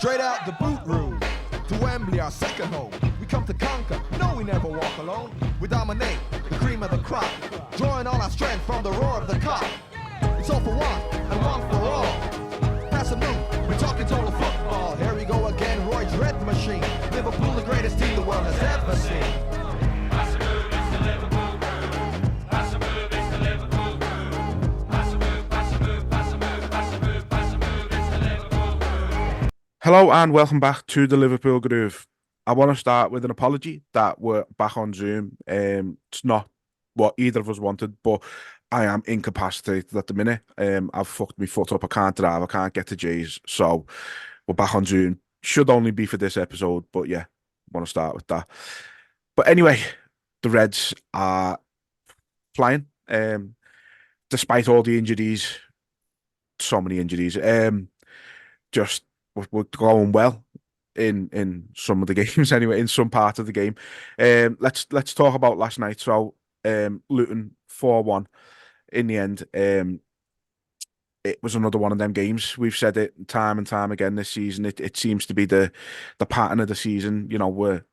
Straight out the boot room to Wembley, our second home. We come to conquer, no, we never walk alone. We dominate the cream of the crop, drawing all our strength from the roar of the cock. It's all for one and one for all. Pass a move, we're talking total football. Here we go again, Roy's red machine. Liverpool, the greatest team the world has ever seen. Pass a move, it's the Liverpool crew. Pass a move, it's the Liverpool crew. Pass a move, pass a move, pass a move, pass a move, pass a move, it's the Liverpool crew. Hello and welcome back to the Liverpool Groove. I want to start with an apology that we're back on Zoom. It's not what either of us wanted, but I am incapacitated at the minute. I've fucked my foot up. I can't drive. I can't get to Jay's. So we're back on Zoom. Should only be for this episode, but yeah, I want to start with that. But anyway, the Reds are flying. Despite all the injuries, so many injuries. Just we're going well in some of the games anyway, in some part of the game. Let's talk about last night. So Luton 4-1 in the end. It was another one of them games. We've said it time and time again this season. It seems to be the pattern of the season. You know, we're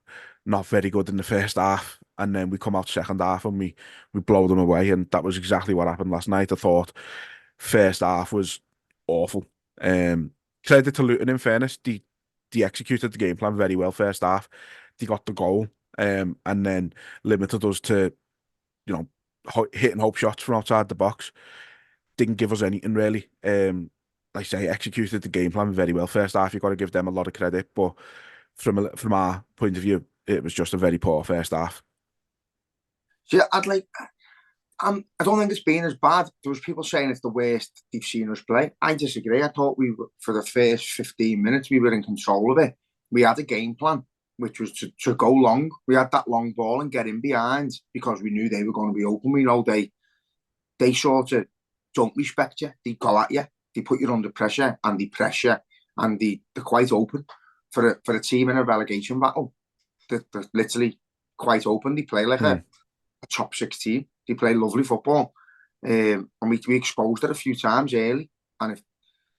not very good in the first half, and then we come out second half and we blow them away. And that was exactly what happened last night. I thought first half was awful. Credit to Luton, in fairness, they executed the game plan very well first half. They got the goal, and then limited us to, you know, hitting hope shots from outside the box. Didn't give us anything really. Like I say, executed the game plan very well first half. You've got to give them a lot of credit, but from our point of view, it was just a very poor first half. Yeah, I don't think it's been as bad. There was people saying it's the worst they've seen us play. I disagree. I thought we were, for the first 15 minutes, we were in control of it. We had a game plan, which was to go long. We had that long ball and get in behind because we knew they were going to be open. We know they sort of don't respect you. They go at you. They put you under pressure and they pressure and they're quite open for a team in a relegation battle. They're literally quite open. They play like a top 6 team. They play lovely football. And we exposed it a few times early. And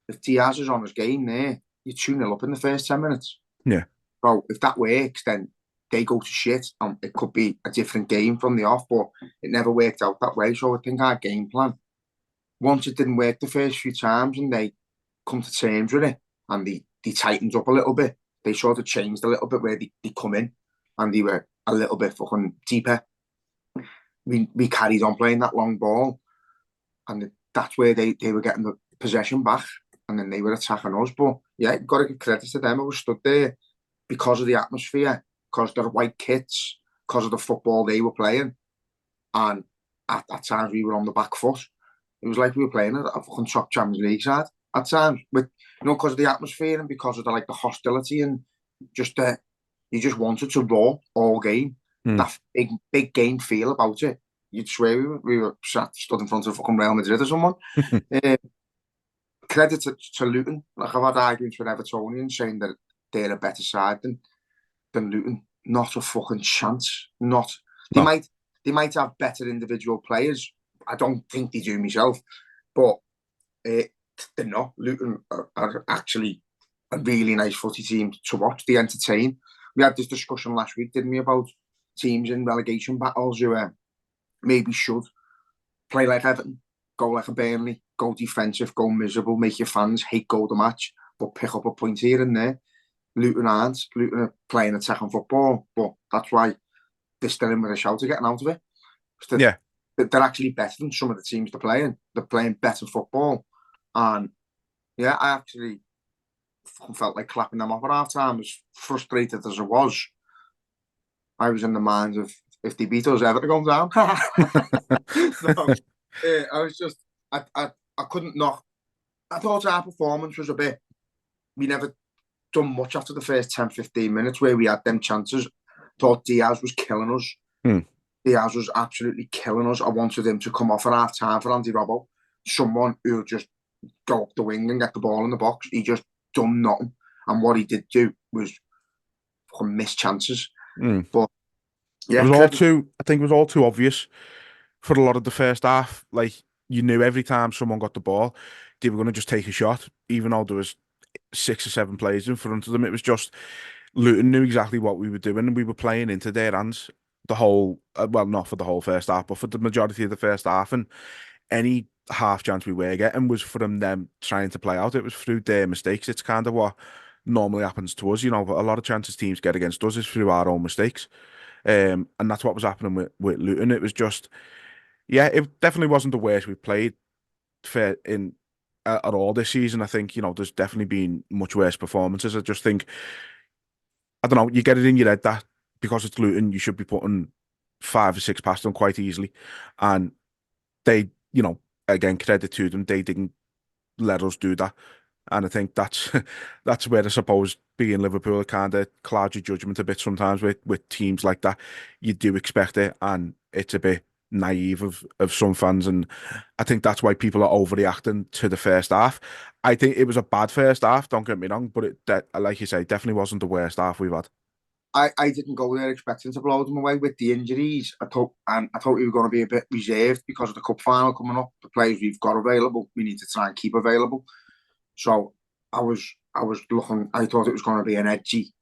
if Diaz is on his game there, you're 2-0 up in the first 10 minutes. Yeah. So if that works, then they go to shit. And it could be a different game from the off, but it never worked out that way. So I think our game plan, once it didn't work the first few times and they come to terms with it and they tightened up a little bit, they sort of changed a little bit where they come in and they were a little bit fucking deeper. We carried on playing that long ball, and that's where they were getting the possession back, and then they were attacking us. But yeah, got to give credit to them. I was stood there because of the atmosphere, because of their white kits, because of the football they were playing, and at times we were on the back foot. It was like we were playing a fucking top Champions League side at times, with because of the atmosphere and because of the hostility and just you just wanted to roar all game. That big game feel about it. You'd swear we were stood in front of fucking Real Madrid or someone. Credit to Luton. Like, I've had arguments with Evertonians saying that they're a better side than Luton. Not a fucking chance. They might have better individual players. I don't think they do myself, but they're not. Luton are actually a really nice footy team to watch. They entertain. We had this discussion last week, didn't we, about teams in relegation battles who maybe should play like Everton, go like a Burnley, go defensive, go miserable, make your fans hate go the match, but pick up a point here and there. Luton aren't. Luton are playing attacking football, but that's why they're still in with a shout of getting out of it. Yeah. They're actually better than some of the teams they're playing. They're playing better football. And yeah, I actually felt like clapping them off at half time. As frustrated as I was in the mind of, if they beat us, Everton going down. No, I was just, I couldn't knock. I thought our performance was a bit, we never done much after the first 10, 15 minutes where we had them chances. Thought Diaz was killing us. Diaz was absolutely killing us. I wanted him to come off at half time for Andy Robbo. Someone who'll just go up the wing and get the ball in the box. He just done nothing. And what he did do was fucking miss chances. But yeah, I think it was all too obvious for a lot of the first half. Like, you knew every time someone got the ball, they were going to just take a shot, even though there was 6 or 7 players in front of them. It was just Luton knew exactly what we were doing, and we were playing into their hands the whole, well, not for the whole first half, but for the majority of the first half. And any half chance we were getting was from them trying to play out. It was through their mistakes. It's kind of what normally happens to us. You know, a lot of chances teams get against us is through our own mistakes. And that's what was happening with Luton. It was just, yeah, it definitely wasn't the worst we played for in at all this season. I think, you know, there's definitely been much worse performances. I just think, I don't know, you get it in your head that because it's Luton, you should be putting 5 or 6 past them quite easily. And they, you know, again, credit to them, they didn't let us do that. And I think that's that's where I suppose being Liverpool kind of clouds your judgment a bit sometimes with teams like that. You do expect it, and it's a bit naive of some fans, and I think that's why people are overreacting to the first half. I think it was a bad first half, don't get me wrong, but like you say, definitely wasn't the worst half we've had. I didn't go there expecting to blow them away with the injuries. I thought we were going to be a bit reserved because of the cup final coming up. The players we've got available, we need to try and keep available. So I was looking. I thought it was going to be an edgy,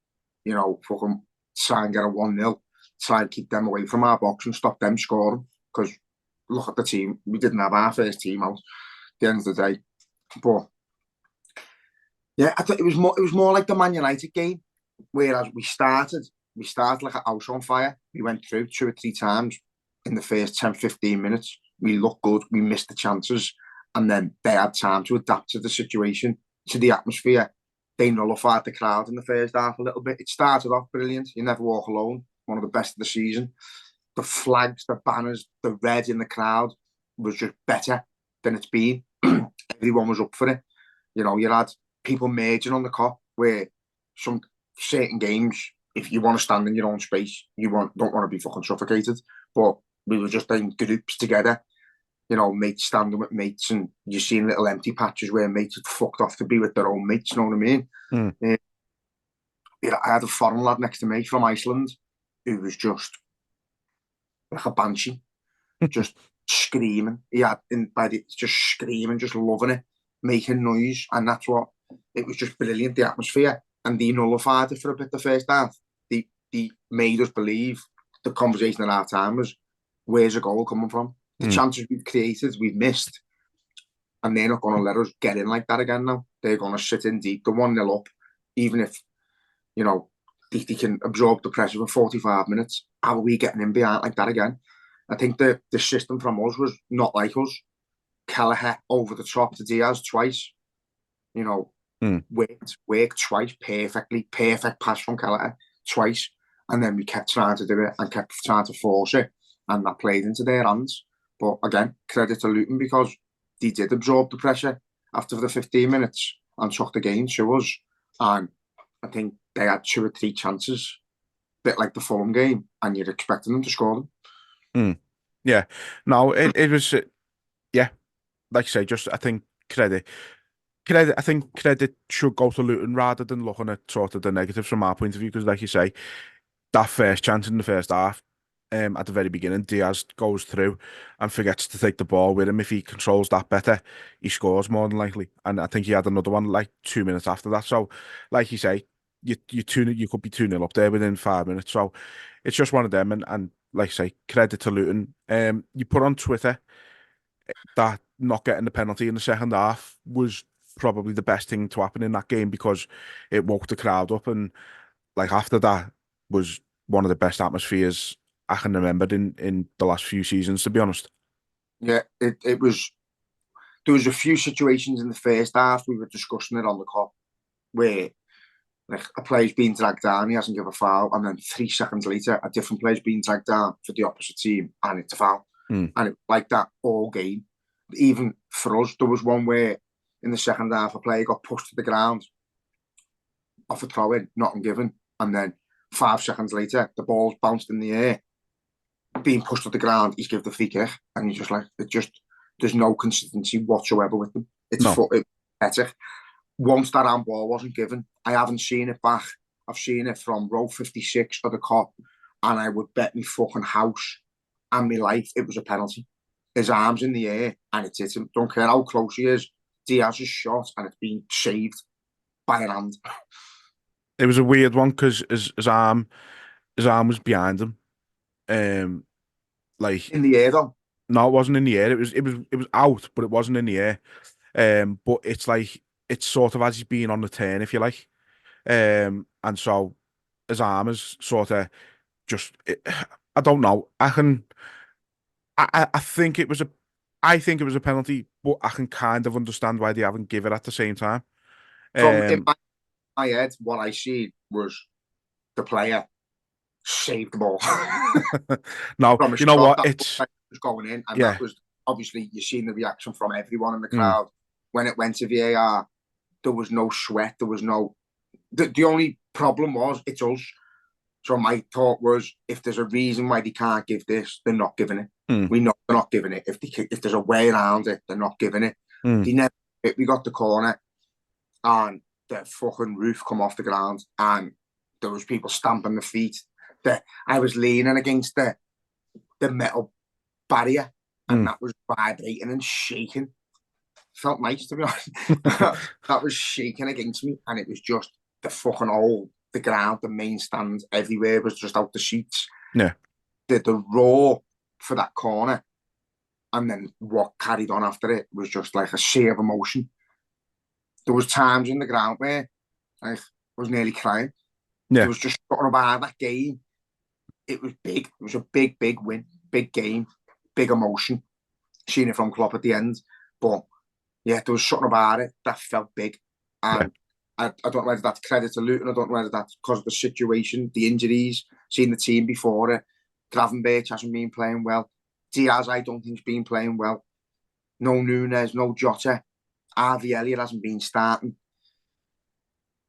you know, fucking try and get a 1-0, try and keep them away from our box and stop them scoring. Because look at the team, we didn't have our first team out at the end of the day. But yeah, I thought it was more like the Man United game. Whereas we started like a house on fire. We went through 2 or 3 times in the first 10, 15 minutes. We looked good, we missed the chances, and then they had time to adapt to the situation, to the atmosphere. They nullified the crowd in the first half a little bit. It started off brilliant. You never walk alone, one of the best of the season. The flags, the banners, the red in the crowd was just better than it's been. Everyone was up for it. You know, you had people merging on the Kop where some certain games, if you want to stand in your own space, don't want to be fucking suffocated. But we were just in groups together, you know, mates standing with mates, and you're seeing little empty patches where mates had fucked off to be with their own mates, you know what I mean? I had a foreign lad next to me from Iceland who was just like a banshee, just screaming. Just screaming, just loving it, making noise, and that's what, it was just brilliant, the atmosphere. And they nullified it for a bit the first half. They made us believe, the conversation at our time was, where's the goal coming from? The chances we've created, we've missed. And they're not going to let us get in like that again now. They're going to sit in deep, the 1-0 up, even if, you know, they can absorb the pressure for 45 minutes. How are we getting in behind like that again? I think the system from us was not like us. Kelleher over the top to Diaz twice. You know, worked twice perfectly. Perfect pass from Kelleher twice. And then we kept trying to do it and kept trying to force it. And that played into their hands. But again, credit to Luton because they did absorb the pressure after the 15 minutes and took the game to us. And I think they had 2 or 3 chances, a bit like the Fulham game, and you're expecting them to score them. Yeah. No, it was, yeah, like you say, just I think credit. I think credit should go to Luton rather than looking at sort of the negatives from our point of view. Because, like you say, that first chance in the first half, at the very beginning, Diaz goes through and forgets to take the ball with him. If he controls that better, he scores more than likely. And I think he had another one like 2 minutes after that. So, like you say, you could be 2-0 up there within 5 minutes. So it's just one of them. And like I say, credit to Luton. You put on Twitter that not getting the penalty in the second half was probably the best thing to happen in that game because it woke the crowd up, and like after that was one of the best atmospheres I can remember in the last few seasons, to be honest. Yeah, it was. There was a few situations in the first half, we were discussing it on the Kop, where like a player's being dragged down, he hasn't given a foul, and then 3 seconds later, a different player's being dragged down for the opposite team, and it's a foul. And it like that all game. Even for us, there was one where in the second half, a player got pushed to the ground off a throw-in, nothing given, and then 5 seconds later, the ball's bounced in the air, being pushed to the ground, he's given the free kick, and he's just like, there's no consistency whatsoever with them. It's pathetic. Once that handball wasn't given, I haven't seen it back. I've seen it from row 56 of the Kop, and I would bet me fucking house and my life it was a penalty. His arm's in the air, and it's hit him. Don't care how close he is. Diaz is shot, and it's been saved. by an hand. It was a weird one because his arm was behind him. Like In the air, though. no, it wasn't in the air. It was out, but it wasn't in the air. But it's like it's sort of as he's being on the turn, if you like. And so his arm is sort of just. I don't know. I think it was a. I think it was a penalty, but I can kind of understand why they haven't give it at the same time. From in my head, what I see was the player saved the ball. No, From a you know shot what? that It's was going in, and yeah. that was obviously you've seen the reaction from everyone in the Mm. crowd when it went to VAR. There was no sweat. There was no. The only problem was it's us. So my thought was, if there's a reason why they can't give this, they're not giving it. Mm. We know they're not giving it. If there's a way around it, they're not giving it. Mm. They never. We got the corner, and the fucking roof come off the ground, and there was people stamping their feet. I was leaning against the metal barrier, and that was vibrating and shaking. Felt nice, to be honest. That was shaking against me, and it was just the fucking hole, the ground, the main stand, everywhere was just out the seats. Yeah. The roar for that corner, and then what carried on after it was just like a sea of emotion. There was times in the ground where I was nearly crying. Yeah. There was just talking about that game. It was big. It was a big win, big game, big emotion. Seeing it from Klopp at the end, but yeah, there was something about it that felt big, and I don't know whether that's credit to Luton. I don't know whether that's because of the situation, the injuries, seeing the team before it. Gravenberch hasn't been playing well. Diaz, I don't think, has been playing well. No Nunes, no Jota. Harvey Elliott hasn't been starting.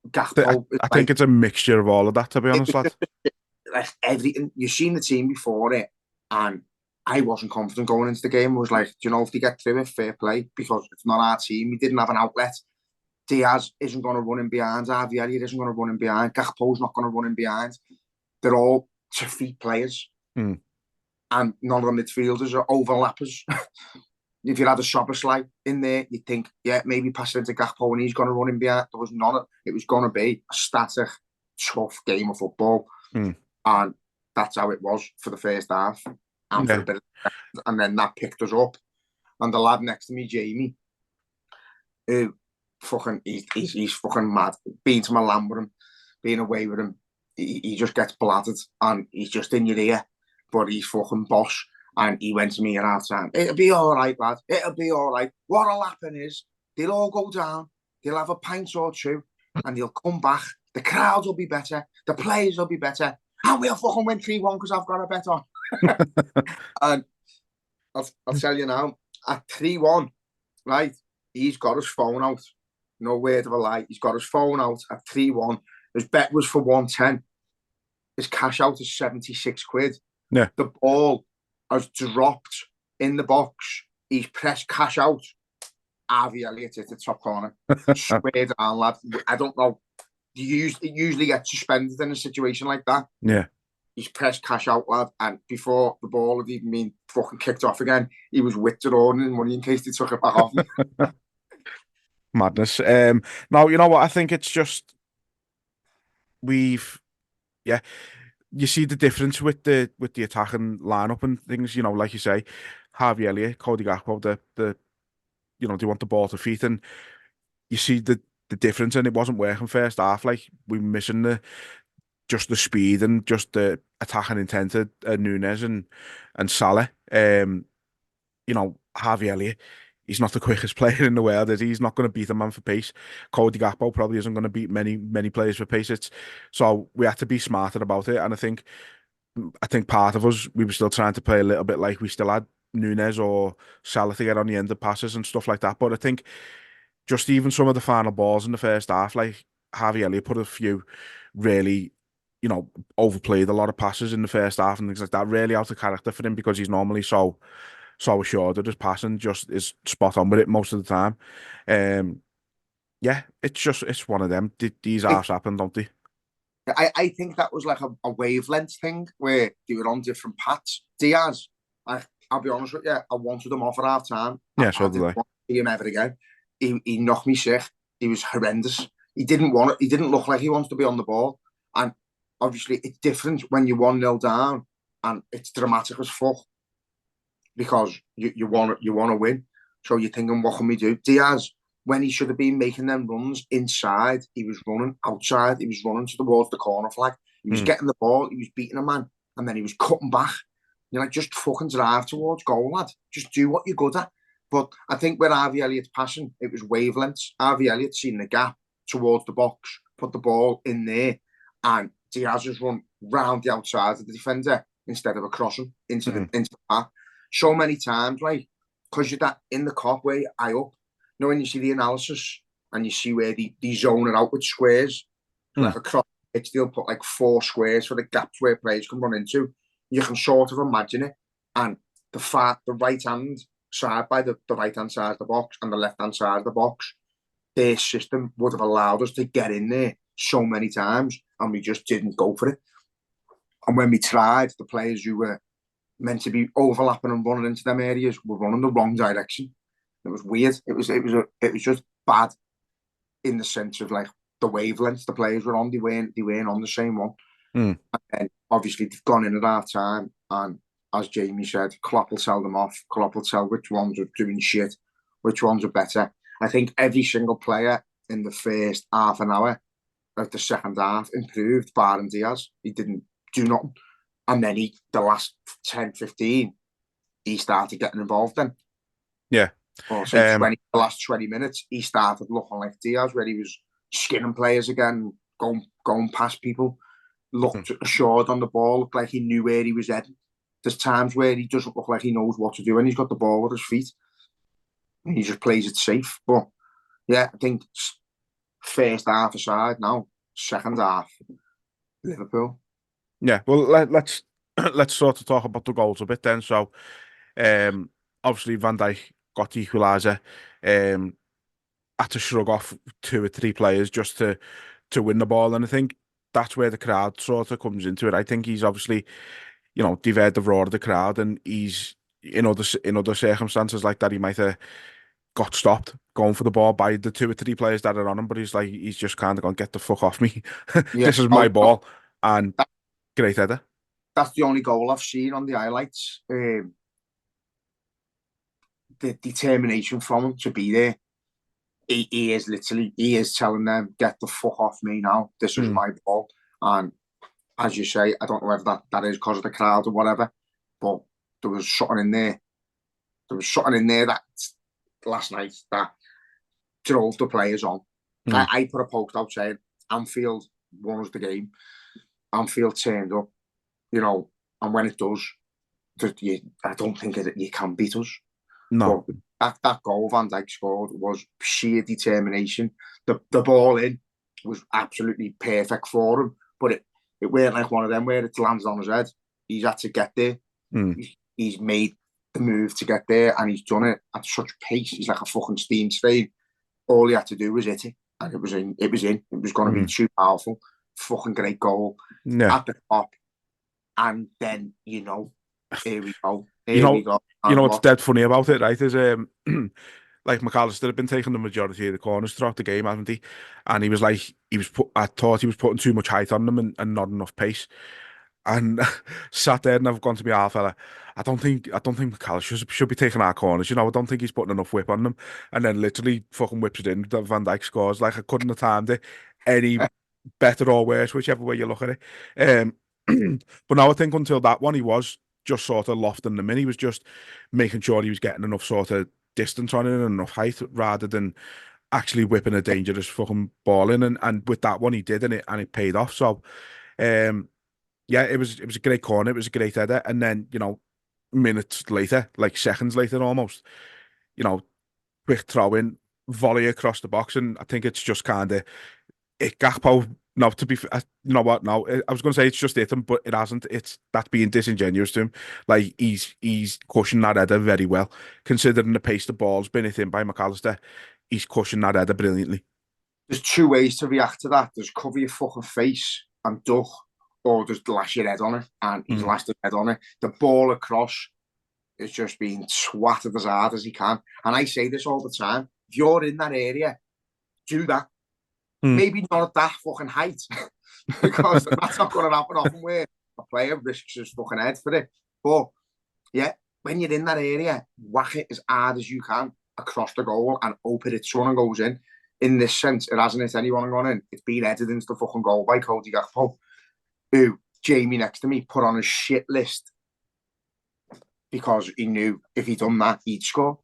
Gakpo, I think it's a mixture of all of that, to be honest, lad. Like everything. You've seen the team before it, and I wasn't confident going into the game. I was like, do you know, if they get through it, fair play, because it's not our team. We didn't have an outlet. Diaz isn't going to run in behind. Harvey Elliott isn't going to run in behind. Gakpo's not going to run in behind. They're all to-feet players. Mm. And none of the midfielders are overlappers. If you had a Szoboszlai in there, you'd think, yeah, maybe pass it into Gakpo and he's going to run in behind. There was none of it. It was going to be a static, tough game of football. Mm. And that's how it was for the first half. And for a bit of, and then that picked us up. And the lad next to me, Jamie, who fucking he's fucking mad. Being to Milan with him, being away with him, he just gets bladdered and he's just in your ear. But he's fucking boss. And he went to me at half time. It'll be all right, lad. It'll be all right. What'll happen is they'll all go down. They'll have a pint or two, and they'll come back. The crowds will be better. The players will be better. And we'll fucking win 3-1 because I've got a bet on. And I'll tell you now, at 3-1, right, he's got his phone out. No word of a lie. He's got his phone out at 3-1. His bet was for 110. His cash out is 76 quid. Yeah. The ball has dropped in the box. He's pressed cash out. Harvey Elliott at the top corner. Swear down, lad. I don't know. It usually gets suspended in a situation like that. Yeah. He's pressed cash out, lad, and before the ball had even been fucking kicked off again, he was withdrawing money in case they took it back off him. Madness. No, you know what? I think it's just you see the difference with the attacking lineup and things. You know, like you say, Harvey Elliott, Cody Gakpo, they want the ball to feet, and you see the difference, and it wasn't working first half. Like we were missing just the speed and just the attacking intent of Nunes and Salah. Harvey Elliott, he's not the quickest player in the world, is he? He's not going to beat a man for pace. Cody Gakpo probably isn't going to beat many players for pace. So we had to be smarter about it, and I think part of us, we were still trying to play a little bit like we still had Nunes or Salah to get on the end of passes and stuff like that. But I think just even some of the final balls in the first half, like Harvey Elliott put a few really, overplayed a lot of passes in the first half and things like that, really out of character for him because he's normally so assured of his passing, just is spot on with it most of the time. It's one of them. These halves happen, don't they? I think that was like a wavelength thing where they were on different paths. Diaz, I'll be honest with you, I wanted him off at half time. Yeah, so did I. I didn't want to see him ever again. He knocked me sick. He was horrendous. He didn't want it. He didn't look like he wants to be on the ball. And obviously, it's different when you're 1-0 down, and it's dramatic as fuck because you want to win. So you're thinking, what can we do? Diaz, when he should have been making them runs inside, he was running outside. He was running towards the corner flag. He was getting the ball. He was beating a man, and then he was cutting back. You're like, just fucking drive towards goal, lad. Just do what you're good at. But I think with Harvey Elliott's passing, it was wavelengths. Harvey Elliott seen the gap towards the box, put the ball in there, and Diaz just run round the outside of the defender instead of a crossing into the path. So many times, like, because you're that in the cop way, eye up. You know, when you see the analysis and you see where they zone it out with squares, like a cross pitch, they'll put like 4 squares for the gaps where players can run into. You can sort of imagine it. And the right hand side by the right hand side of the box and the left hand side of the box, their system would have allowed us to get in there so many times, and we just didn't go for it. And when we tried, the players who were meant to be overlapping and running into them areas were running the wrong direction. It was weird. It was just bad in the sense of like the wavelengths the players were on. They weren't on the same one. And then obviously they've gone in at half time, and as Jamie said, Klopp will tell them off. Klopp will tell which ones are doing shit, which ones are better. I think every single player in the first half an hour of the second half improved, barring Diaz. He didn't do nothing. And then the last 10, 15, he started getting involved then. Yeah. Or say the last 20 minutes, he started looking like Diaz, where he was skinning players again, going past people, looked assured on the ball, looked like he knew where he was heading. There's times where he doesn't look like he knows what to do, and he's got the ball at his feet. And he just plays it safe. But yeah, I think first half aside now, second half, Liverpool. Yeah, well, let's sort of talk about the goals a bit then. So, obviously Van Dijk got the equaliser. Had to shrug off 2 or 3 players just to win the ball, and I think that's where the crowd sort of comes into it. I think he's obviously, you know, they've heard the roar of the crowd, and he's in other circumstances like that, he might have got stopped going for the ball by the 2 or 3 players that are on him, but he's just kind of gone, get the fuck off me. This is my ball, and great header. That's the only goal I've seen on the highlights. The determination from him to be there. He is telling them, get the fuck off me now. This is my ball. And as you say, I don't know whether that is because of the crowd or whatever, but there was something in there. There was something in there that last night that drove the players on. I put a post out saying Anfield won us the game. Anfield turned up, you know, and when it does, I don't think you can beat us. No. But that goal Van Dijk scored was sheer determination. The ball in was absolutely perfect for him, but it weren't like one of them where it lands on his head. He's had to get there. He's made the move to get there, and he's done it at such pace. He's like a fucking steam train. All he had to do was hit it, and it was in. It was going to be too powerful. Fucking great goal at the top, and then here we go. We go. You know what's dead funny about it, right? Is like McAllister had been taking the majority of the corners throughout the game, hasn't he? And he was like, I thought he was putting too much height on them and not enough pace. And sat there and I've gone to my half fella. I don't think McAllister should be taking our corners. You know, I don't think he's putting enough whip on them. And then literally fucking whips it in. Van Dijk scores. Like, I couldn't have timed it any better or worse, whichever way you look at it. But now I think until that one, he was just sort of lofting them in. He was just making sure he was getting enough sort of distance on it and enough height rather than actually whipping a dangerous fucking ball in. And with that one, he did, and it paid off. So, yeah, it was a great corner. It was a great header. And then, you know, minutes later, like seconds later almost, you know, quick throw in, volley across the box. And I think it's just kind of it. Gakpo, no, to be, you know what? No, I was going to say it's just hit him, but it hasn't. That's being disingenuous to him. Like he's cushioned that header very well, considering the pace the ball's been hit in by McAllister. He's cushioned that header brilliantly. There's 2 ways to react to that. There's cover your fucking face and duck, or just lash your head on it, and he's lashed his head on it. The ball across is just being swatted as hard as he can. And I say this all the time: if you're in that area, do that. Maybe not at that fucking height, because that's not going to happen often where a player risks his fucking head for it. But yeah, when you're in that area, whack it as hard as you can across the goal and hope it's someone goes in. In this sense, it hasn't hit anyone gone in. It's been headed into the fucking goal by Cody Gakpo, who Jamie next to me put on a shit list because he knew if he'd done that, he'd score.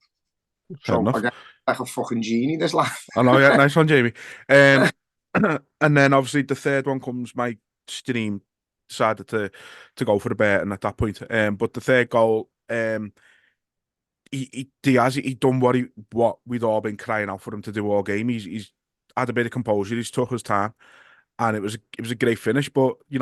Fair So enough. I get like a fucking genie, this lad. I know, yeah, nice one, Jamie. And then obviously the third one comes. My stream decided to go for the bet, and at that point, but the third goal, he done what we'd all been crying out for him to do all game. He's had a bit of composure. He's took his time, and it was a great finish. But you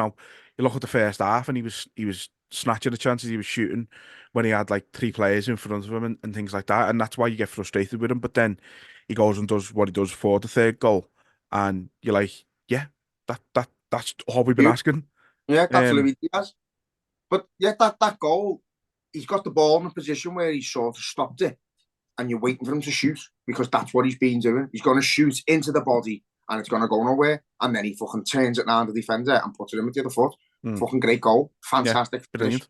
look at the first half, and he was snatching the chances he was shooting when he had like three players in front of him and things like that, and that's why you get frustrated with him. But then he goes and does what he does for the third goal, and you're like, yeah, that's all we've been asking. Yeah, absolutely. Yes. But yeah, that goal, he's got the ball in a position where he's sort of stopped it, and you're waiting for him to shoot because that's what he's been doing. He's going to shoot into the body, and it's going to go nowhere, and then he fucking turns it around the defender and puts it in with the other foot. Fucking great goal, fantastic finish.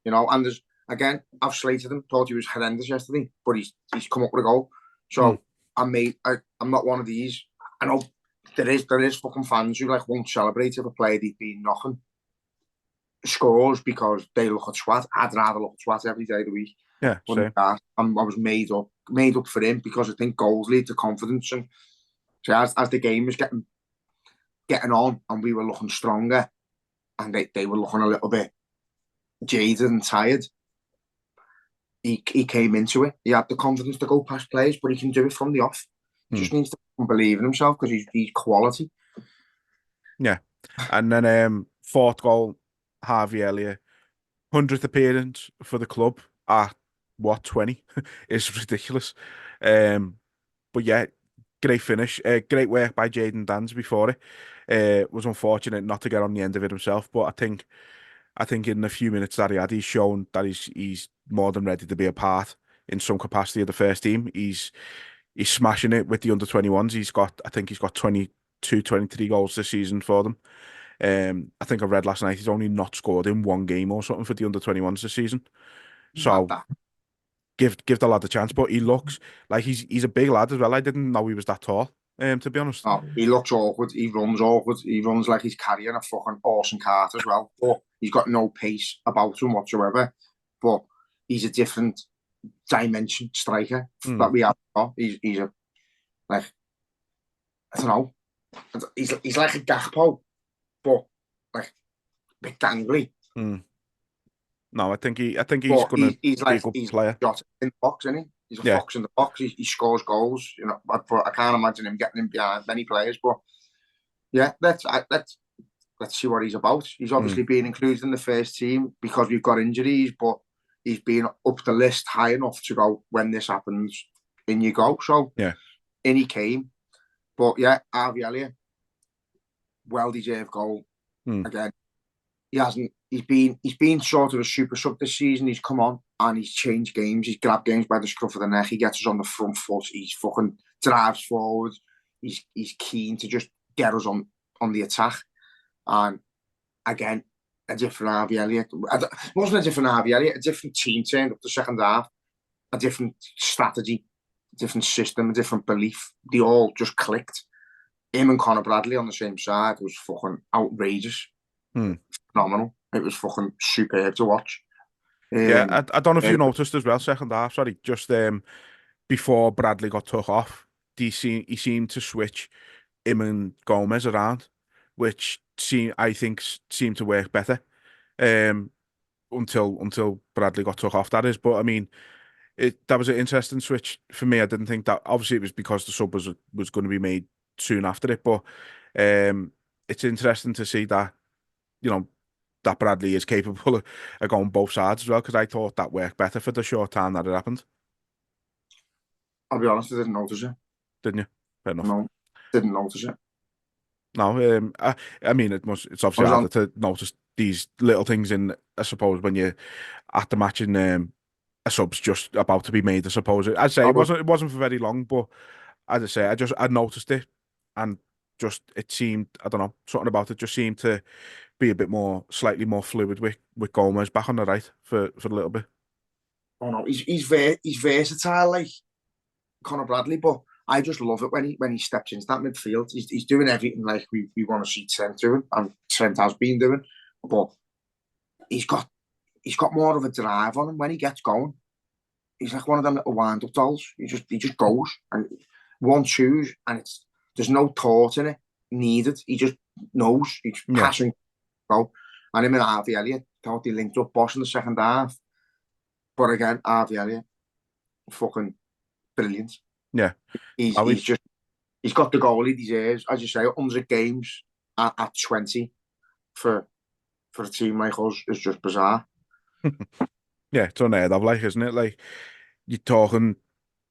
And there's again, I've slated him, thought he was horrendous yesterday, but he's come up with a goal. So I'm not one of these. I know there is fucking fans who like won't celebrate if a player they've been knocking scores because they look at swat. I'd rather look at swat every day of the week. Yeah, same. I was made up for him because I think goals lead to confidence, and so as the game was getting on and we were looking stronger and they were looking a little bit jaded and tired, he came into it. He had the confidence to go past players, but he can do it from the off. He just needs to believe in himself because he's quality. Yeah. And then fourth goal, Harvey Elliott, 100th appearance for the club at what, 20? It's ridiculous. But yeah, great finish. Great work by Jayden Danns before it. Was unfortunate not to get on the end of it himself, but I think in the few minutes that he had, he's shown that he's more than ready to be a part in some capacity of the first team. He's smashing it with the under-21s. I think he's got 22, 23 goals this season for them. I think I read last night he's only not scored in one game or something for the under-21s this season. So give the lad a chance. But he looks like he's a big lad as well. I didn't know he was that tall, to be honest. Oh, he looks awkward. He runs awkward. He runs like he's carrying a fucking awesome cart as well. But he's got no pace about him whatsoever. But he's a different dimension striker that we have. He's a like, I don't know. He's like a Gakpo, but like big dangly. No, I think he's gonna he's like be a good he's player. Got in the box, isn't he? He's a fox in the box. He scores goals, but I can't imagine him getting in behind many players. But yeah, let's see what he's about. He's obviously been included in the first team because we've got injuries, but he's been up the list high enough to go when this happens. In you go. So yeah, in he came. But yeah, Harvey Elliott, well deserved goal again. He's been sort of a super sub this season. He's come on and he's changed games. He's grabbed games by the scruff of the neck. He gets us on the front foot. He's fucking drives forward. He's keen to just get us on the attack. And again, a different Harvey Elliott. It wasn't a different Harvey Elliott. A different team turned up the second half. A different strategy, a different system, a different belief. They all just clicked. Him and Conor Bradley on the same side was fucking outrageous. Phenomenal. It was fucking superb to watch. Yeah, I don't know if you noticed as well, second half, sorry, just before Bradley got took off, he seemed to switch him and Gomez around, which I think seemed to work better until Bradley got took off, that is. But I mean, that was an interesting switch for me. I didn't think that, obviously it was because the sub was going to be made soon after it, but it's interesting to see that, that Bradley is capable of going both sides as well, because I thought that worked better for the short time that it happened. I'll be honest, I didn't notice it. Didn't you? Fair enough. No, didn't notice it. No, I mean, it's obviously harder to notice these little things I suppose, when you're at the match and a sub's just about to be made, I suppose. I'd say it wasn't for very long, but as I say, I noticed it, and just it seemed, I don't know, something about it just seemed to be a bit more, slightly more fluid with Gomez back on the right for a little bit. Oh no, he's versatile like Conor Bradley, but I just love it when he steps into that midfield. He's doing everything like we want to see Trent doing, and Trent has been doing, but he's got more of a drive on him when he gets going. He's like one of them little wind-up dolls. He just goes and one choose, and there's no thought in it needed. He just knows. He's passing, go. And him and Harvey Elliott thought they linked up boss in the second half. But again, Harvey Elliott, fucking brilliant. Yeah, he's got the goal he deserves. As you say, 100 games at 20 for a team like us is just bizarre. Yeah, it's unheard of, like, isn't it? Like, you're talking,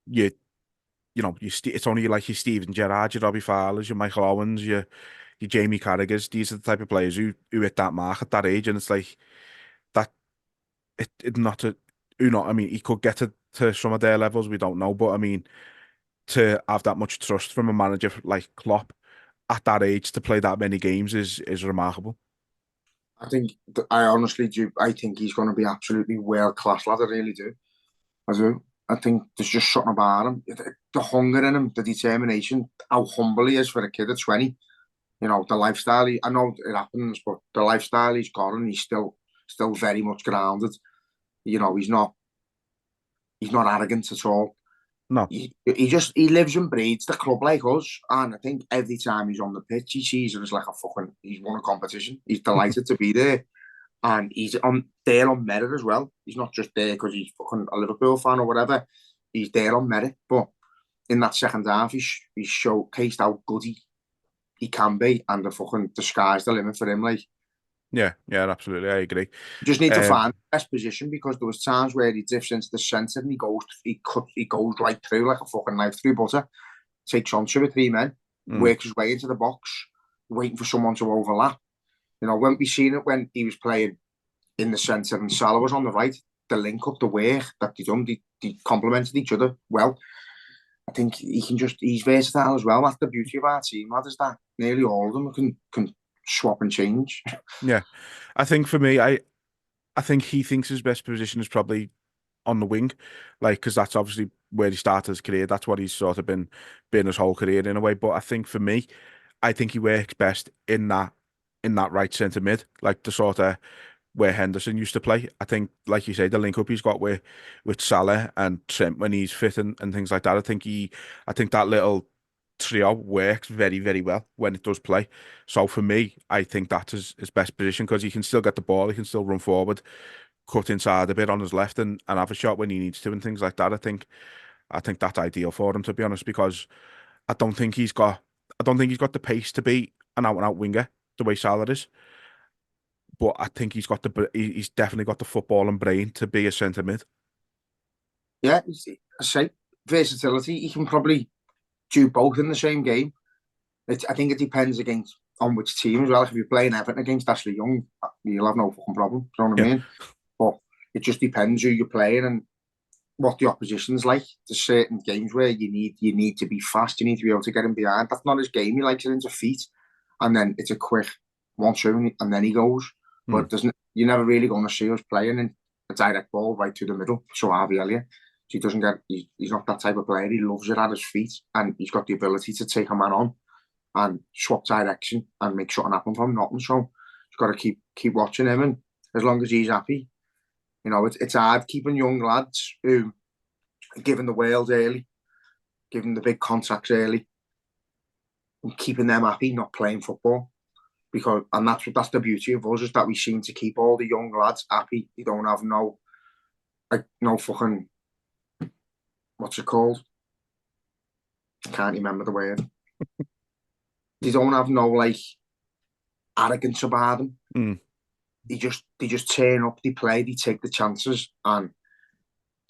it's only like your Steven Gerrard, your Robbie Fowlers, your Michael Owens, your Jamie Carragher's. These are the type of players who hit that mark at that age, and it's like that. It not to, I mean, he could get to some of their levels. We don't know, but I mean, to have that much trust from a manager like Klopp at that age to play that many games is remarkable. I honestly do. I think he's going to be absolutely world class, lad. I really do. I do. I think there's just something about him, the hunger in him, the determination, how humble he is for a kid at 20. You know, the lifestyle. I know it happens, but the lifestyle he's got, and he's still very much grounded. You know, he's not arrogant at all. No, he lives and breathes the club like us, and I think every time he's on the pitch, he sees it as like he's won a competition. He's delighted to be there, and he's there on merit as well. He's not just there because he's fucking a Liverpool fan or whatever. He's there on merit. But in that second half, he showcased how good he can be, and the sky's the limit for him. Like, yeah, absolutely, I agree. You just need to find the best position, because there was times where he drifts into the centre and he goes right through like a fucking knife through butter, takes on 2 or 3 men, works his way into the box, waiting for someone to overlap. You know, when we seen it when he was playing in the centre and Salah was on the right, the link up, the work that they complemented each other well. I think he's versatile as well. That's the beauty of our team, lad, is that nearly all of them can swap and change. Yeah, I think for me, I think he thinks his best position is probably on the wing, like, because that's obviously where he started his career. That's what he's sort of been his whole career in a way. But I think for me, I think he works best in that right centre mid, like the sort of where Henderson used to play. I think, like you say, the link up he's got with Salah and Trent when he's fit and things like that. I think that little trio works very, very well when it does play. So for me, I think that's his best position, because he can still get the ball, he can still run forward, cut inside a bit on his left, and have a shot when he needs to and things like that. I think that's ideal for him, to be honest, because I don't think he's got the pace to be an out and out winger the way Salah is. But I think he's definitely got the football and brain to be a centre mid. Yeah, I say versatility. He can probably do both in the same game. I think it depends on which team as well. If you're playing Everton against Ashley Young, you'll have no fucking problem. You know what I mean? But it just depends who you're playing and what the opposition's like. There's certain games where you need to be fast. You need to be able to get him behind. That's not his game. He likes it into feet, and then it's a quick 1-2, and then he goes. But you're never really going to see us playing in a direct ball right to the middle. So Harvey Elliott, he doesn't get. He's not that type of player. He loves it at his feet, and he's got the ability to take a man on and swap direction and make something happen from nothing. So you've got to keep watching him, and as long as he's happy, you know, it's hard keeping young lads who are given the world early, giving the big contracts early, and keeping them happy, not playing football. And that's the beauty of us, is that we seem to keep all the young lads happy. They don't have no fucking, what's it called? I can't remember the word. They don't have no like arrogance about them. They just turn up, they play, they take the chances, and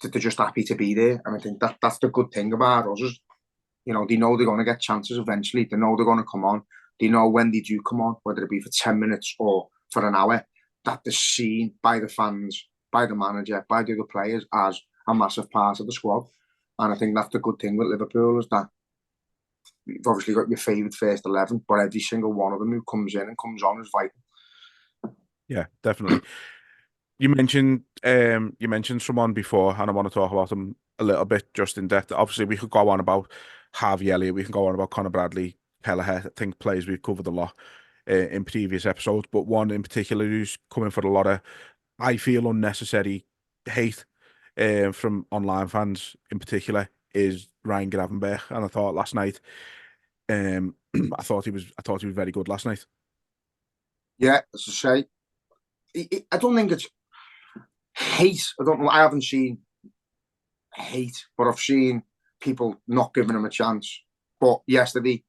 they're just happy to be there. And I think that's the good thing about us, is, you know, they know they're going to get chances eventually. They know they're going to come on. They know when they do come on, whether it be for 10 minutes or for an hour, that they're seen by the fans, by the manager, by the other players as a massive part of the squad. And I think that's the good thing with Liverpool, is that you've obviously got your favourite first 11, but every single one of them who comes in and comes on is vital. Yeah, definitely. You mentioned someone before, and I want to talk about them a little bit just in depth. Obviously, we could go on about Harvey Elliott, we can go on about Conor Bradley, Kelleher. I think players we've covered a lot in previous episodes, but one in particular who's coming for a lot of, I feel, unnecessary hate from online fans in particular is Ryan Gravenberch. And I thought last night, I thought he was very good last night. Yeah, as I say, I don't think it's hate. I don't know. I haven't seen hate, but I've seen people not giving him a chance. But yesterday,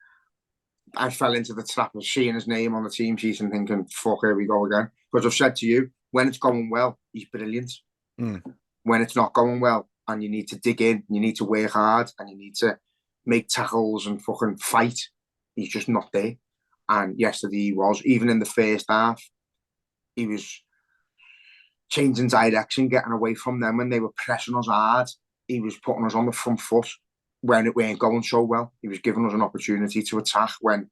I fell into the trap of seeing his name on the team sheet and thinking, fuck, here we go again. Because I've said to you, when it's going well, he's brilliant. When it's not going well, and you need to dig in, you need to work hard, and you need to make tackles and fucking fight, he's just not there. And yesterday he was. Even in the first half, he was changing direction, getting away from them when they were pressing us hard. He was putting us on the front foot when it weren't going so well. He was giving us an opportunity to attack when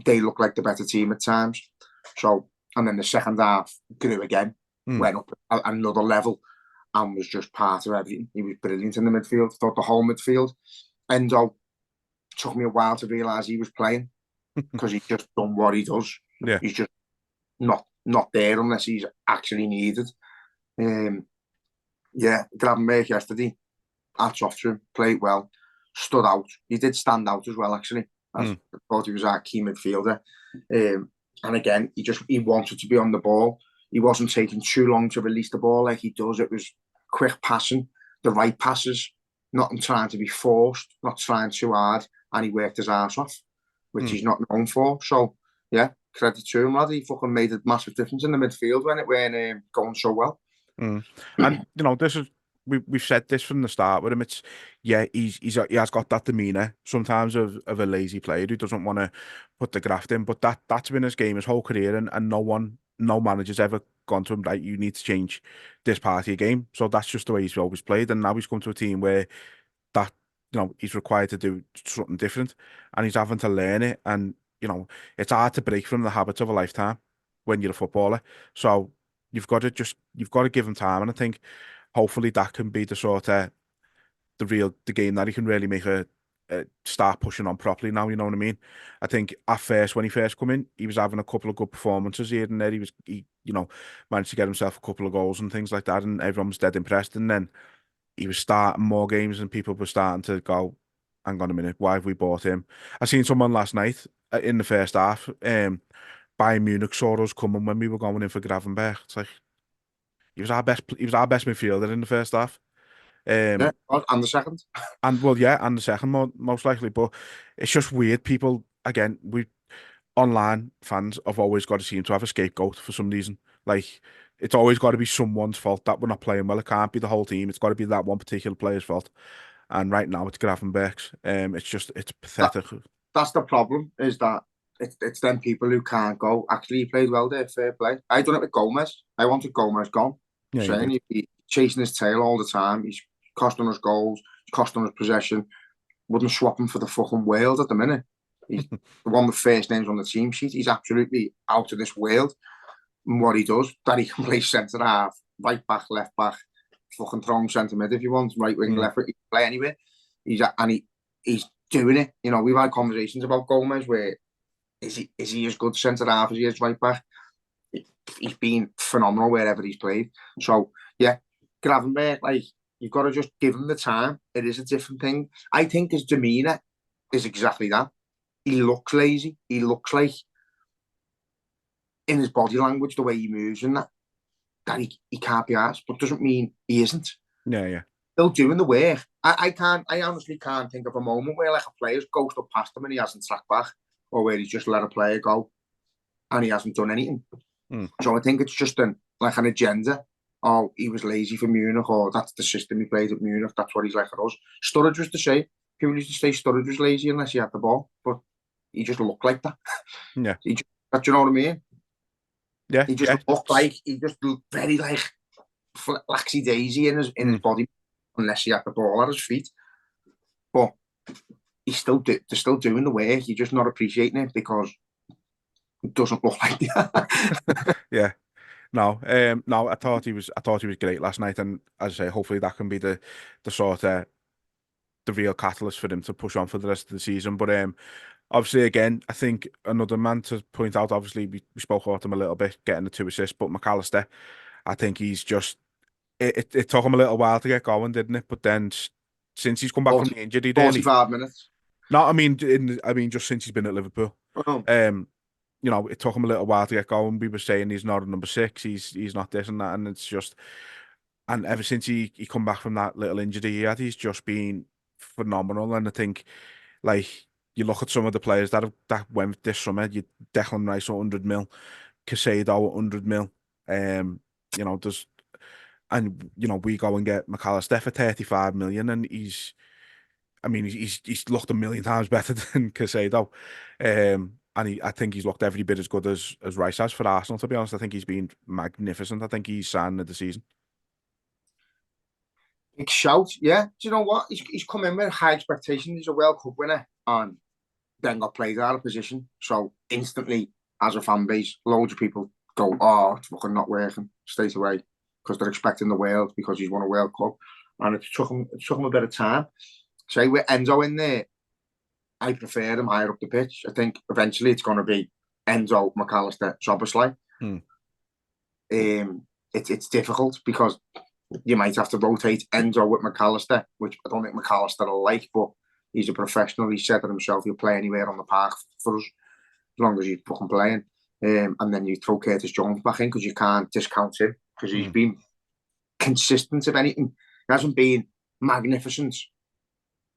they looked like the better team at times. So, and then the second half grew again, went up another level, and was just part of everything. He was brilliant in the midfield. I thought the whole midfield. Endo took me a while to realise he was playing because he's just done what he does. Yeah. He's just not there unless he's actually needed. Yeah, Gravenberch yesterday, hats off to him, played well, stood out. He did stand out as well, actually. I thought he was our key midfielder. And again, he wanted to be on the ball. He wasn't taking too long to release the ball like he does. It was quick passing, the right passes, not trying to be forced, not trying too hard, and he worked his arse off, which he's not known for. So, yeah, credit to him, lad. He fucking made a massive difference in the midfield when it weren't going so well. And you know, this is we've said this from the start with him. It's he has got that demeanour sometimes of a lazy player who doesn't want to put the graft in. But that's been his game his whole career, and no manager's ever gone to him like, you need to change this part of your game. So that's just the way he's always played. And now he's come to a team where that, you know, he's required to do something different, and he's having to learn it. And you know, it's hard to break from the habits of a lifetime when you're a footballer. So you've got to give him time, and I think hopefully that can be the sort of the game that he can really make a start pushing on properly now. You know what I mean? I think at first, when he first come in, he was having a couple of good performances here and there. He you know, managed to get himself a couple of goals and things like that, and everyone was dead impressed. And then he was starting more games, and people were starting to go, hang on a minute, why have we bought him? I seen someone last night in the first half, Bayern Munich saw us coming when we were going in for Gravenberch. It's like he was our best midfielder in the first half. Yeah, and the second. And and the second most likely. But it's just weird. People, again, online fans have always got to seem to have a scapegoat for some reason. Like, it's always got to be someone's fault that we're not playing well. It can't be the whole team. It's got to be that one particular player's fault. And right now it's Gravenberch's. It's pathetic. That's the problem, is that it's them people who can't go, actually, he played well there, fair play. I done it with Gomez. I wanted Gomez gone. Yeah, saying he's chasing his tail all the time. He's costing us goals, he's costing us possession. Wouldn't swap him for the fucking world at the minute. He's the one with first names on the team sheet. He's absolutely out of this world. And what he does, that he can play centre half, right back, left back, fucking throw him centre mid if he wants, right wing, left wing, he can play anywhere. He's doing it. You know, we've had conversations about Gomez where is he as good centre half as he is right back? He's been phenomenal wherever he's played. So yeah, Gravenberch, like, you've got to just give him the time. It is a different thing. I think his demeanour is exactly that. He looks lazy. He looks like, in his body language, the way he moves and that he can't be asked, but doesn't mean he isn't. Yeah. Still doing the work. I honestly can't think of a moment where, like, a player's ghosted past him and he hasn't tracked back, or where he's just let a player go and he hasn't done anything. So I think it's just an agenda. Oh, he was lazy for Munich, or that's the system he played at Munich, that's what he's like at us. Sturridge was to say, people used to say Sturridge was lazy unless he had the ball, but he just looked like that. Yeah. Do you know what I mean? Yeah. He just looked very like laxy daisy in his body, unless he had the ball at his feet. But they're still doing the work. You're just not appreciating it because it doesn't look like that. Yeah. No, no, I thought he was great last night, and as I say, hopefully that can be the sort of the real catalyst for him to push on for the rest of the season. But obviously, again, I think another man to point out. Obviously, we spoke about him a little bit, getting the 2 assists, but McAllister, I think he's just it took him a little while to get going, didn't it? But then since he's come back from the injury, really, 45 minutes. no, I mean just since he's been at Liverpool, Oh. you know, it took him a little while to get going. We were saying he's not a number 6, he's not this and that, and it's just, and ever since he come back from that little injury he had, he's just been phenomenal. And I think, like, you look at some of the players that went this summer, you Declan Rice 100 mil, Casado 100 mil, you know, there's, and you know, we go and get McAllister for 35 million, and I mean, he's looked a million times better than Casado, and I think he's looked every bit as good as Rice has for Arsenal. To be honest, I think he's been magnificent. I think he's signing of the season. Big shout, yeah. Do you know what? He's come in with high expectations. He's a World Cup winner, and then got played out of position. So instantly, as a fan base, loads of people go, "Oh, it's fucking not working," straight away, because they're expecting the world because he's won a World Cup, and it took him a bit of time. Say with Enzo in there, I prefer him higher up the pitch. I think eventually it's going to be Enzo, McAllister, Szoboszlai. It's difficult because you might have to rotate Enzo with McAllister, which I don't think McAllister will like, but he's a professional. He said it himself, he'll play anywhere on the park for us, as long as he's fucking playing. And then you throw Curtis Jones back in because you can't discount him because he's been consistent, if anything. He hasn't been magnificent.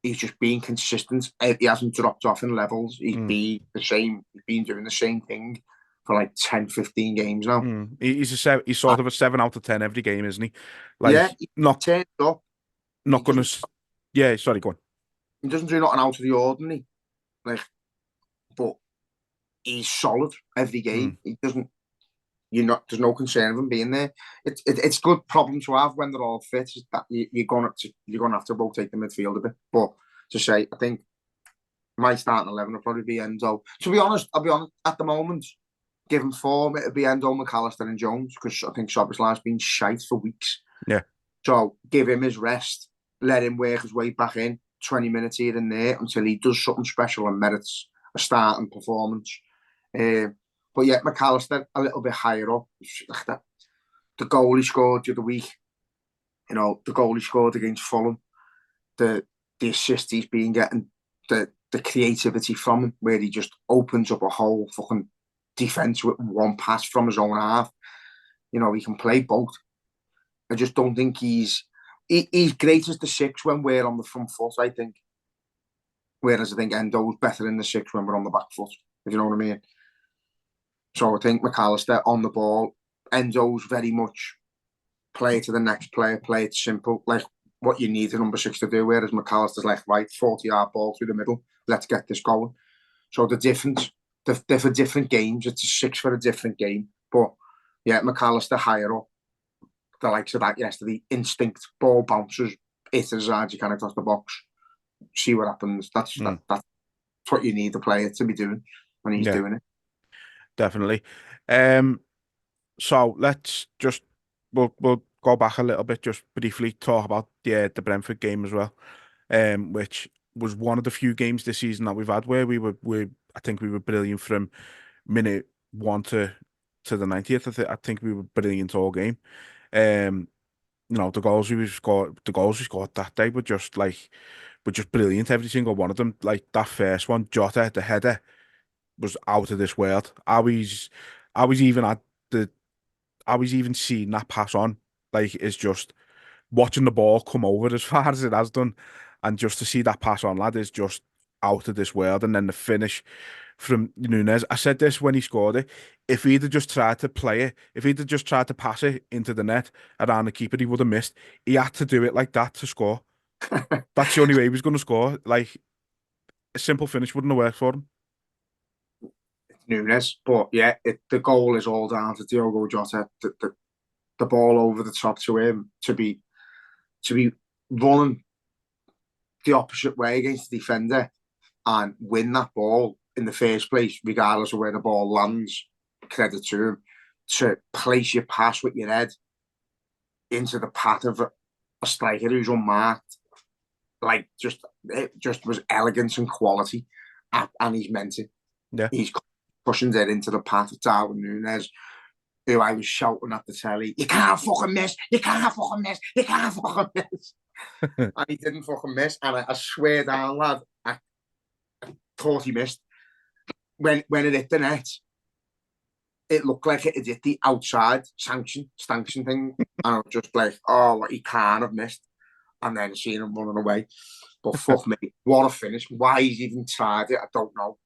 He's just been consistent. He hasn't dropped off in levels. He's been the same. He's been doing the same thing for like 10, 15 games now. He's sort of a 7 out of 10 every game, isn't he? Like, yeah, he not turns up. Not gonna. Yeah, sorry, go on. He doesn't do nothing out of the ordinary, like, but he's solid every game. He doesn't. There's no concern of him being there. It's a good problem to have when they're all fit. Is that you're gonna have to rotate the midfield a bit. But to say, I think my starting 11 will probably be Enzo. To be honest, I'll be honest. At the moment, given form, it'll be Enzo, McAllister, and Jones because I think Szoboszlai's been shite for weeks. Yeah. So give him his rest. Let him work his way back in. 20 minutes here and there until he does something special and merits a starting performance. But yeah, McAllister a little bit higher up. The goal he scored the other week, the goal he scored against Fulham, the assist he's been getting, the creativity from him, where he just opens up a whole fucking defence with one pass from his own half. He can play both. I just don't think he's great as the 6 when we're on the front foot, I think. Whereas I think Endo's better in the 6 when we're on the back foot, if you know what I mean. So I think McAllister on the ball, Enzo's very much play to the next player, play it simple, like what you need a number 6 to do, whereas McAllister's left, right, 40-yard ball through the middle, let's get this going. So the difference, they're for different games, it's a 6 for a different game. But yeah, McAllister higher up, the likes of that yesterday, instinct, ball bounces, hit as hard as you can across the box, see what happens. That's what you need the player to be doing, and he's doing it. Definitely. So let's just we'll go back a little bit, just briefly talk about the Brentford game as well, which was one of the few games this season that we've had where I think we were brilliant from minute 1 to the 90th. I think we were brilliant all game. The goals we scored that day were just brilliant. Every single one of them. Like that first one, Jota, the header, was out of this world. I was even seeing that pass on. Like, it's just watching the ball come over as far as it has done, and just to see that pass on, lad, is just out of this world. And then the finish from Nunes. I said this when he scored it. If he'd have just tried to play it, if he'd have just tried to pass it into the net around the keeper, he would have missed. He had to do it like that to score. That's the only way he was going to score. Like, a simple finish wouldn't have worked for him. Nunes, but yeah, the goal is all down to Diogo Jota. The ball over the top to him to be running the opposite way against the defender and win that ball in the first place, regardless of where the ball lands, credit to him, to place your pass with your head into the path of a striker who's unmarked. Like, it just was elegance and quality, and he's meant it. Yeah. He's pushing it into the path of Darwin Núñez, who I was shouting at the telly, you can't fucking miss, you can't fucking miss, you can't fucking miss. And he didn't fucking miss. And I swear down, lad, I thought he missed. When it hit the net, it looked like it hit the outside stanchion thing. And I was just like, oh, he can't have missed. And then seeing him running away. But fuck me, what a finish. Why he's even tried it, I don't know.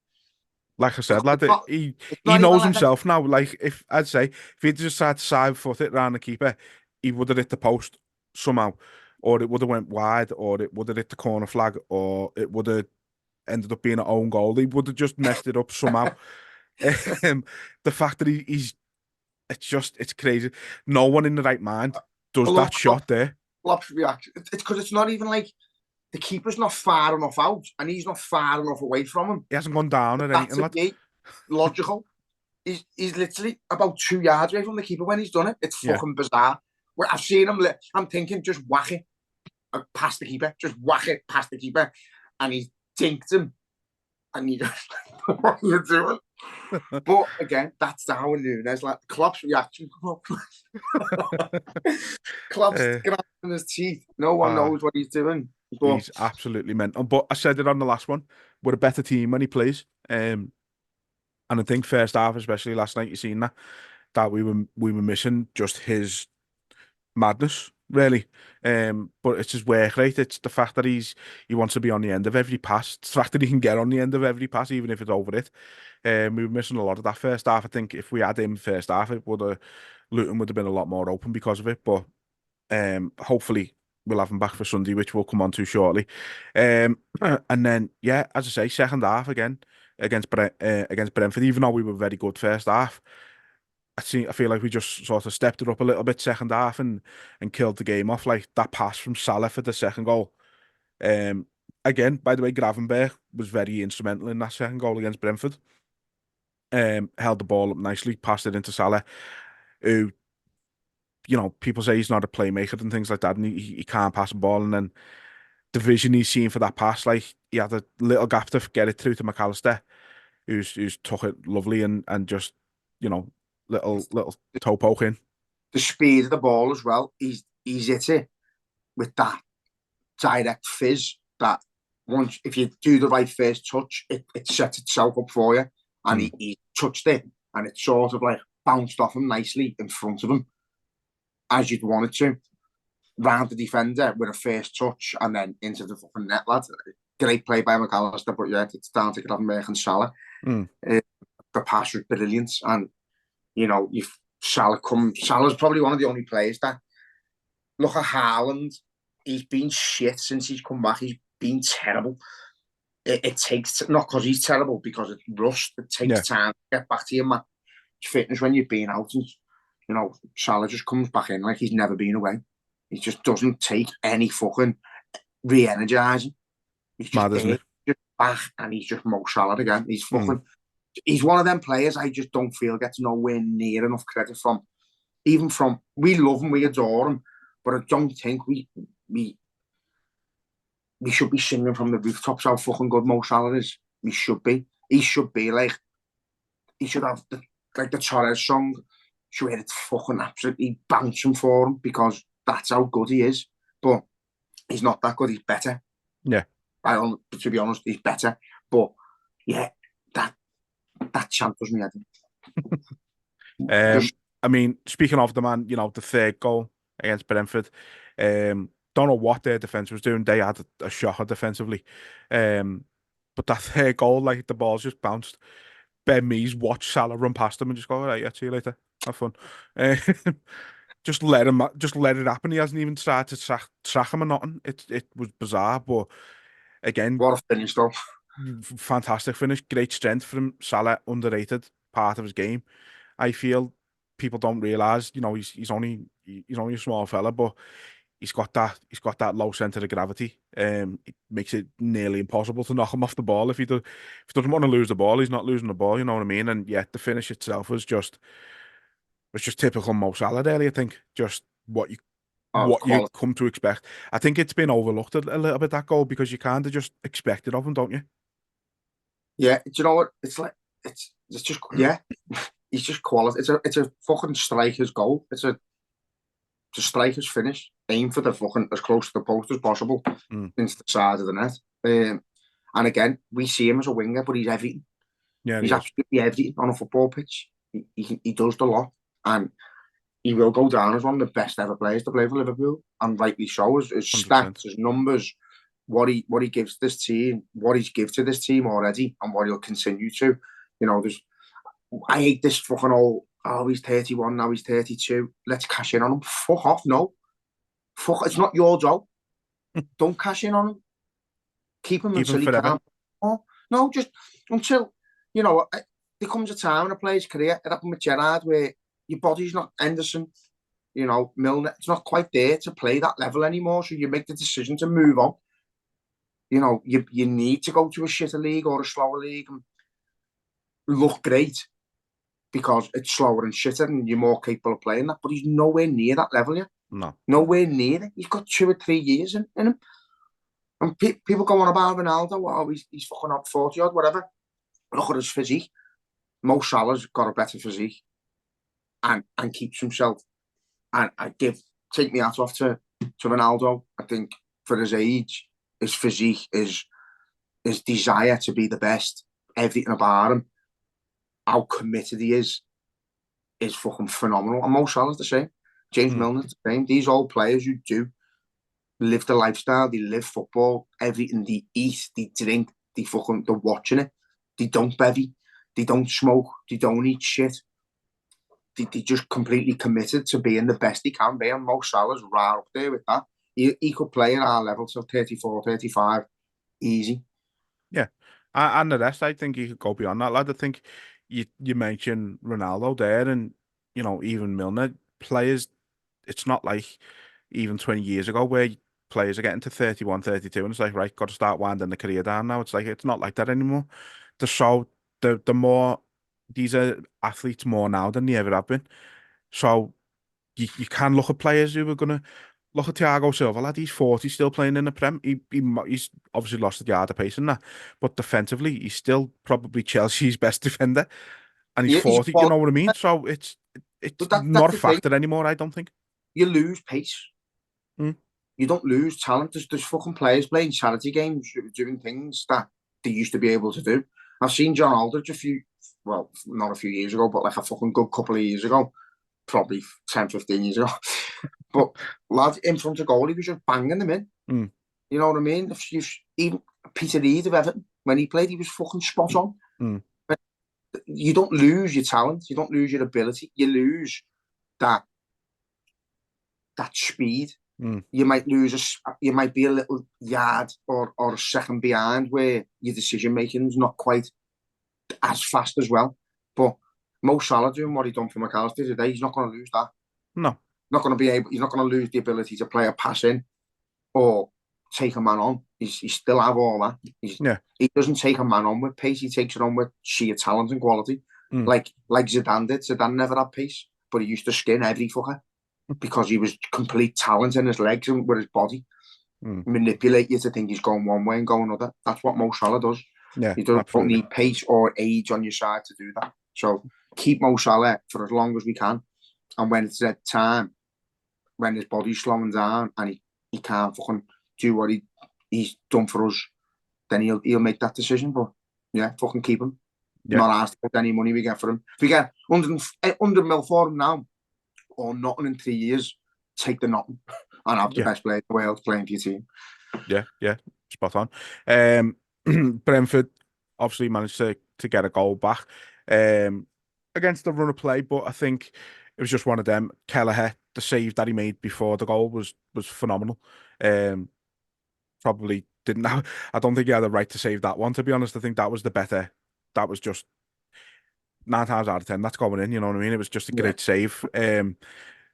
Like I said, lad, he not knows even himself now. Like, if I'd say, if he'd just tried to side foot it round the keeper, he would have hit the post somehow, or it would have went wide, or it would have hit the corner flag, or it would have ended up being an own goal. He would have just messed it up somehow. The fact that it's crazy. No one in the right mind does that shot there. Klopp's reaction. It's because it's not even like the keeper's not far enough out, and he's not far enough away from him. He hasn't gone down or anything. That's logical. He's literally about 2 yards away from the keeper when he's done it. It's fucking bizarre. Where I've seen him, I'm thinking, just whack it past the keeper, just whack it past the keeper, and he's dinked him, and he just, what are you doing? But again, that's Darwin Núñez. Like, Klopp's reaction. Klopp's grabbing his teeth. No one knows what he's doing. But he's absolutely mental. But I said it on the last one. We're a better team when he plays. And I think first half, especially last night, you seen that we were missing just his madness, really. But it's his work rate. It's the fact that he wants to be on the end of every pass. It's the fact that he can get on the end of every pass, even if it's over it. We were missing a lot of that first half. I think if we had him first half, Luton would have been a lot more open because of it. But hopefully we'll have him back for Sunday, which we'll come on to shortly. And then, yeah, as I say, second half again against Brentford. Even though we were very good first half, I feel like we just sort of stepped it up a little bit second half and killed the game off. Like that pass from Salah for the second goal. Again, by the way, Gravenberch was very instrumental in that second goal against Brentford. Held the ball up nicely, passed it into Salah, who, people say he's not a playmaker and things like that, and he can't pass a ball. And then the vision he's seen for that pass, like he had a little gap to get it through to McAllister, who's took it lovely and just, little toe poke in. The speed of the ball as well. He's hit it with that direct fizz that once, if you do the right first touch, it sets itself up for you. And he touched it, and it sort of like bounced off him nicely in front of him, as you'd want it to, round the defender with a first touch, and then into the fucking net, lad. Great play by McAllister, but yeah, it's down to Gravenberch and Salah. The pass was brilliant, and Salah's probably one of the only players that, look at Haaland. He's been shit since he's come back. He's been terrible. It takes, not because he's terrible, because it's rust. It takes time to get back to your match fitness when you've been out. And, Salah just comes back in like he's never been away. He just doesn't take any fucking re-energizing. He's just, mad, isn't it? Just back, and he's just Mo Salah again. He's fucking... He's one of them players I just don't feel gets nowhere near enough credit from. Even from... We love him, we adore him, but I don't think we should be singing from the rooftops how fucking good Mo Salah is. We should be. He should be like... He should have the Torres song, should hit it fucking absolutely bouncing for him, because that's how good he is. But he's not that good. He's better. Yeah. To be honest, he's better. But yeah, that chant was me head. I mean, speaking of the man, the third goal against Brentford, don't know what their defence was doing. They had a shocker defensively. But that third goal, like the ball's just bounced. Ben Mees watched Salah run past him and just go, all right, yeah, see you later. Have fun. Just let it happen. He hasn't even tried to track him or nothing. It was bizarre, but again, what a finish though. Fantastic finish, great strength from Salah, underrated part of his game. I feel people don't realise, he's only a small fella, but he's got that low centre of gravity. It makes it nearly impossible to knock him off the ball. If he doesn't want to lose the ball, he's not losing the ball. You know what I mean? And yet the finish itself was just typical Mo Salah. Really, I think just what you quality. come to expect. I think it's been overlooked a little bit, that goal, because you kind of just expect it of him, don't you? Yeah, do you know what? It's like it's just yeah. He's just quality. It's a fucking striker's goal. It's a striker's finish. Aim for the fucking as close to the post as possible into the side of the net. And again, we see him as a winger, but he's everything. Yeah, He's he is. absolutely everything on a football pitch. He does the lot, and he will go down as one of the best ever players to play for Liverpool, and rightly so. His 100%. stats, his numbers, what he gives this team, what he's given to this team already, and what he'll continue to. You know, I hate this fucking old. Oh, he's 31 now. He's 32. Let's cash in on him. Fuck off. No, fuck. It's not your job. Don't cash in on him. Keep him until he forever. can. Oh, no, just until there comes a time in a player's career. It happened with Gerrard where your body's not Henderson, Milner. It's not quite there to play that level anymore. So you make the decision to move on. You need to go to a shitter league or a slower league and look great because it's slower and shitter and you're more capable of playing that. But he's nowhere near that level yet. No. Nowhere near it. He's got 2 or 3 years in him. And people go on about Ronaldo. Oh, he's fucking up 40 odd, whatever. Look at his physique. Mo Salah's got a better physique and keeps himself. And take me hat off to Ronaldo. I think for his age, his physique, his desire to be the best, everything about him, how committed he is fucking phenomenal. And Mo Salah's the same. James Milner's the same. These old players who do live the lifestyle, they live football, everything they eat, they drink, they're watching it. They don't bevy, they don't smoke, they don't eat shit. They just completely committed to being the best he can be. And Mo Salah's right up there with that. He could play at our level till 34, 35, easy. Yeah. And the rest, I think he could go beyond that, lad. I think you mentioned Ronaldo there, and even Milner players. It's not like even 20 years ago where players are getting to 31, 32, and it's like, right, got to start winding the career down now. It's like it's not like that anymore. The more these are athletes more now than they ever have been. So you can look at players who are gonna look at Thiago Silva, lad. He's 40, still playing in the Prem. He's obviously lost the yard of pace in that, but defensively, he's still probably Chelsea's best defender, and he's 40. You know what I mean? So it's not a factor anymore. I don't think you lose pace. You don't lose talent. There's fucking players playing charity games, doing things that they used to be able to do. I've seen John Aldridge not a few years ago, but like a fucking good couple of years ago, probably 10, 15 years ago. But lad, in front of goal, he was just banging them in. You know what I mean? Even Peter Reid of Everton, when he played, he was fucking spot on. But you don't lose your talent. You don't lose your ability. You lose that speed. You might you might be a little yard or a second behind where your decision making is not quite as fast as well. But Mo Salah doing what he done for McAllister today, he's not going to lose that. No, not going to be able. He's not going to lose the ability to play a pass in or take a man on. He still have all that. He doesn't take a man on with pace. He takes it on with sheer talent and quality. Like Zidane did. Zidane never had pace, but he used to skin every fucker. Because he was complete talent in his legs and with his body. Manipulate you to think he's going one way and going another. That's what Mo Salah does. Yeah, you don't need pace or age on your side to do that. So keep Mo Salah for as long as we can. And when it's that time, when his body's slowing down and he can't fucking do what he's done for us, then he'll make that decision. But yeah, fucking keep him. Not asked about any money we get for him. If we get 100 mil for him now, or nothing in 3 years, take the nothing and have the best player in the world playing for your team. Yeah, spot on. Brentford obviously managed to get a goal back against the run of play, but I think it was just one of them. Kelleher, the save that he made before the goal was phenomenal. Probably didn't have. I don't think he had the right to save that one, to be honest. I think that was the better. That was just 9 times out of 10. That's going in. You know what I mean? It was just a great save.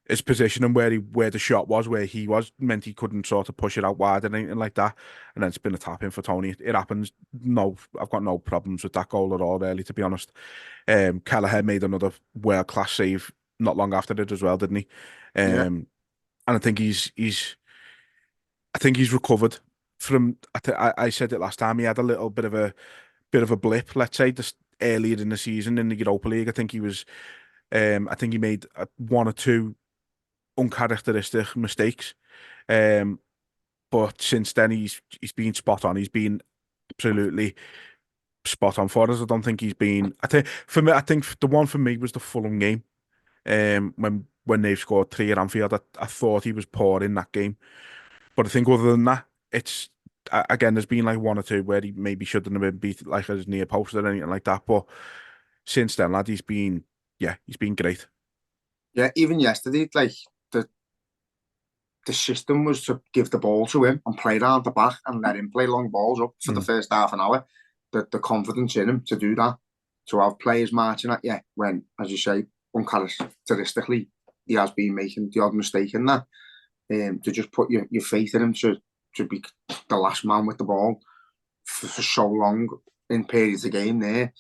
his position and where the shot was, where he was, meant he couldn't sort of push it out wide or anything like that. And then it's been a tap in for Tony. It happens. No, I've got no problems with that goal at all, really, to be honest. Kelleher made another world class save not long after it as well, didn't he? Yeah. And I think I think he's recovered from. I said it last time. He had a little bit of a blip, let's say, just earlier in the season in the Europa League. I think he was. I think he made one or two uncharacteristic mistakes. But since then he's been spot on. He's been absolutely spot on for us. I don't think he's been. I think the one for me was the Fulham game. When they've scored three at Anfield, I thought he was poor in that game. But I think other than that, it's again there's been like one or two where he maybe shouldn't have been beat like as near post or anything like that. But since then, lad, he's been great. Yeah, even yesterday, like the system was to give the ball to him and play around the back and let him play long balls up for the first half an hour. The confidence in him to do that, to have players marching at you when, as you say, uncharacteristically, he has been making the odd mistake in that. To just put your faith in him to be the last man with the ball for so long in periods of game there.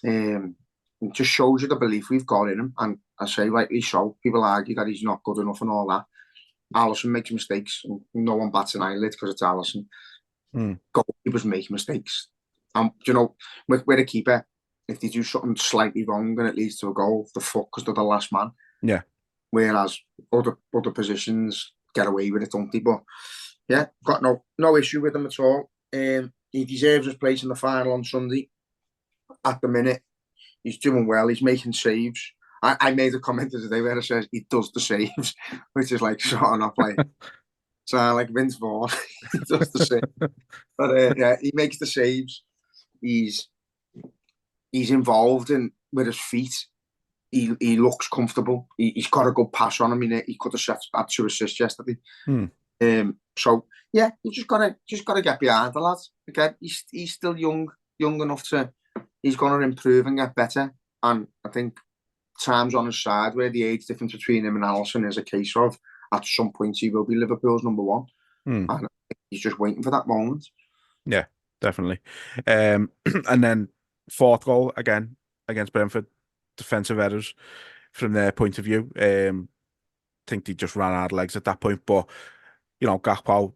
It just shows you the belief we've got in him. And I say rightly so. People argue that he's not good enough and all that. Alisson makes mistakes. And no one bats an eyelid because it's Alisson. Goalkeepers make mistakes. You know, with a keeper, if they do something slightly wrong and it leads to a goal, the fuck because they're the last man. Yeah. Whereas other positions get away with it, don't they? But yeah, got no issue with him at all. He deserves his place in the final on Sunday. At the minute, he's doing well. He's making saves. I made a comment today where it says he does the saves, which is like sort of like so like Vince Vaughn. He does the saves, but yeah, he makes the saves. He's involved in with his feet. He looks comfortable. He's got a good pass on him. He could have had 2 assists yesterday. So yeah, you just gotta get behind the lad. Again, he's still young enough to. He's going to improve and get better. And I think time's on his side where the age difference between him and Alisson is a case of at some point he will be Liverpool's number one. And I think he's just waiting for that moment. Yeah, definitely. And then fourth goal again against Brentford, defensive errors from their point of view. Think they just ran out of legs at that point. But you know, Gakpo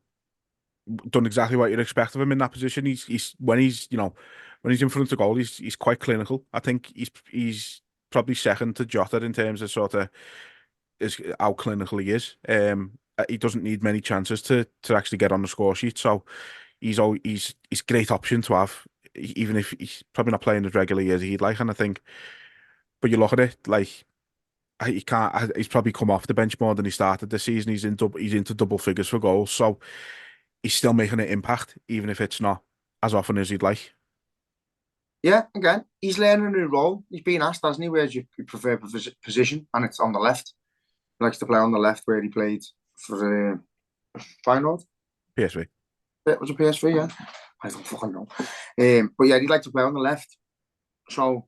done exactly what you'd expect of him in that position. He's when he's in front of goal, he's quite clinical. I think he's probably second to Jota in terms of sort of how clinical he is. He doesn't need many chances to actually get on the score sheet. So he's a great option to have, even if he's probably not playing as regularly as he'd like. And I think, but you look at it like he can't. He's probably come off the bench more than he started the season. He's into double figures for goals. So he's still making an impact, even if it's not as often as he'd like. Yeah, again, he's learning a new role. He's been asked, hasn't he, where's your preferred position? And it's on the left. He likes to play on the left where he played for Feyenoord. PSV. It was a PSV, yeah. I don't fucking know. But yeah, he'd like to play on the left. So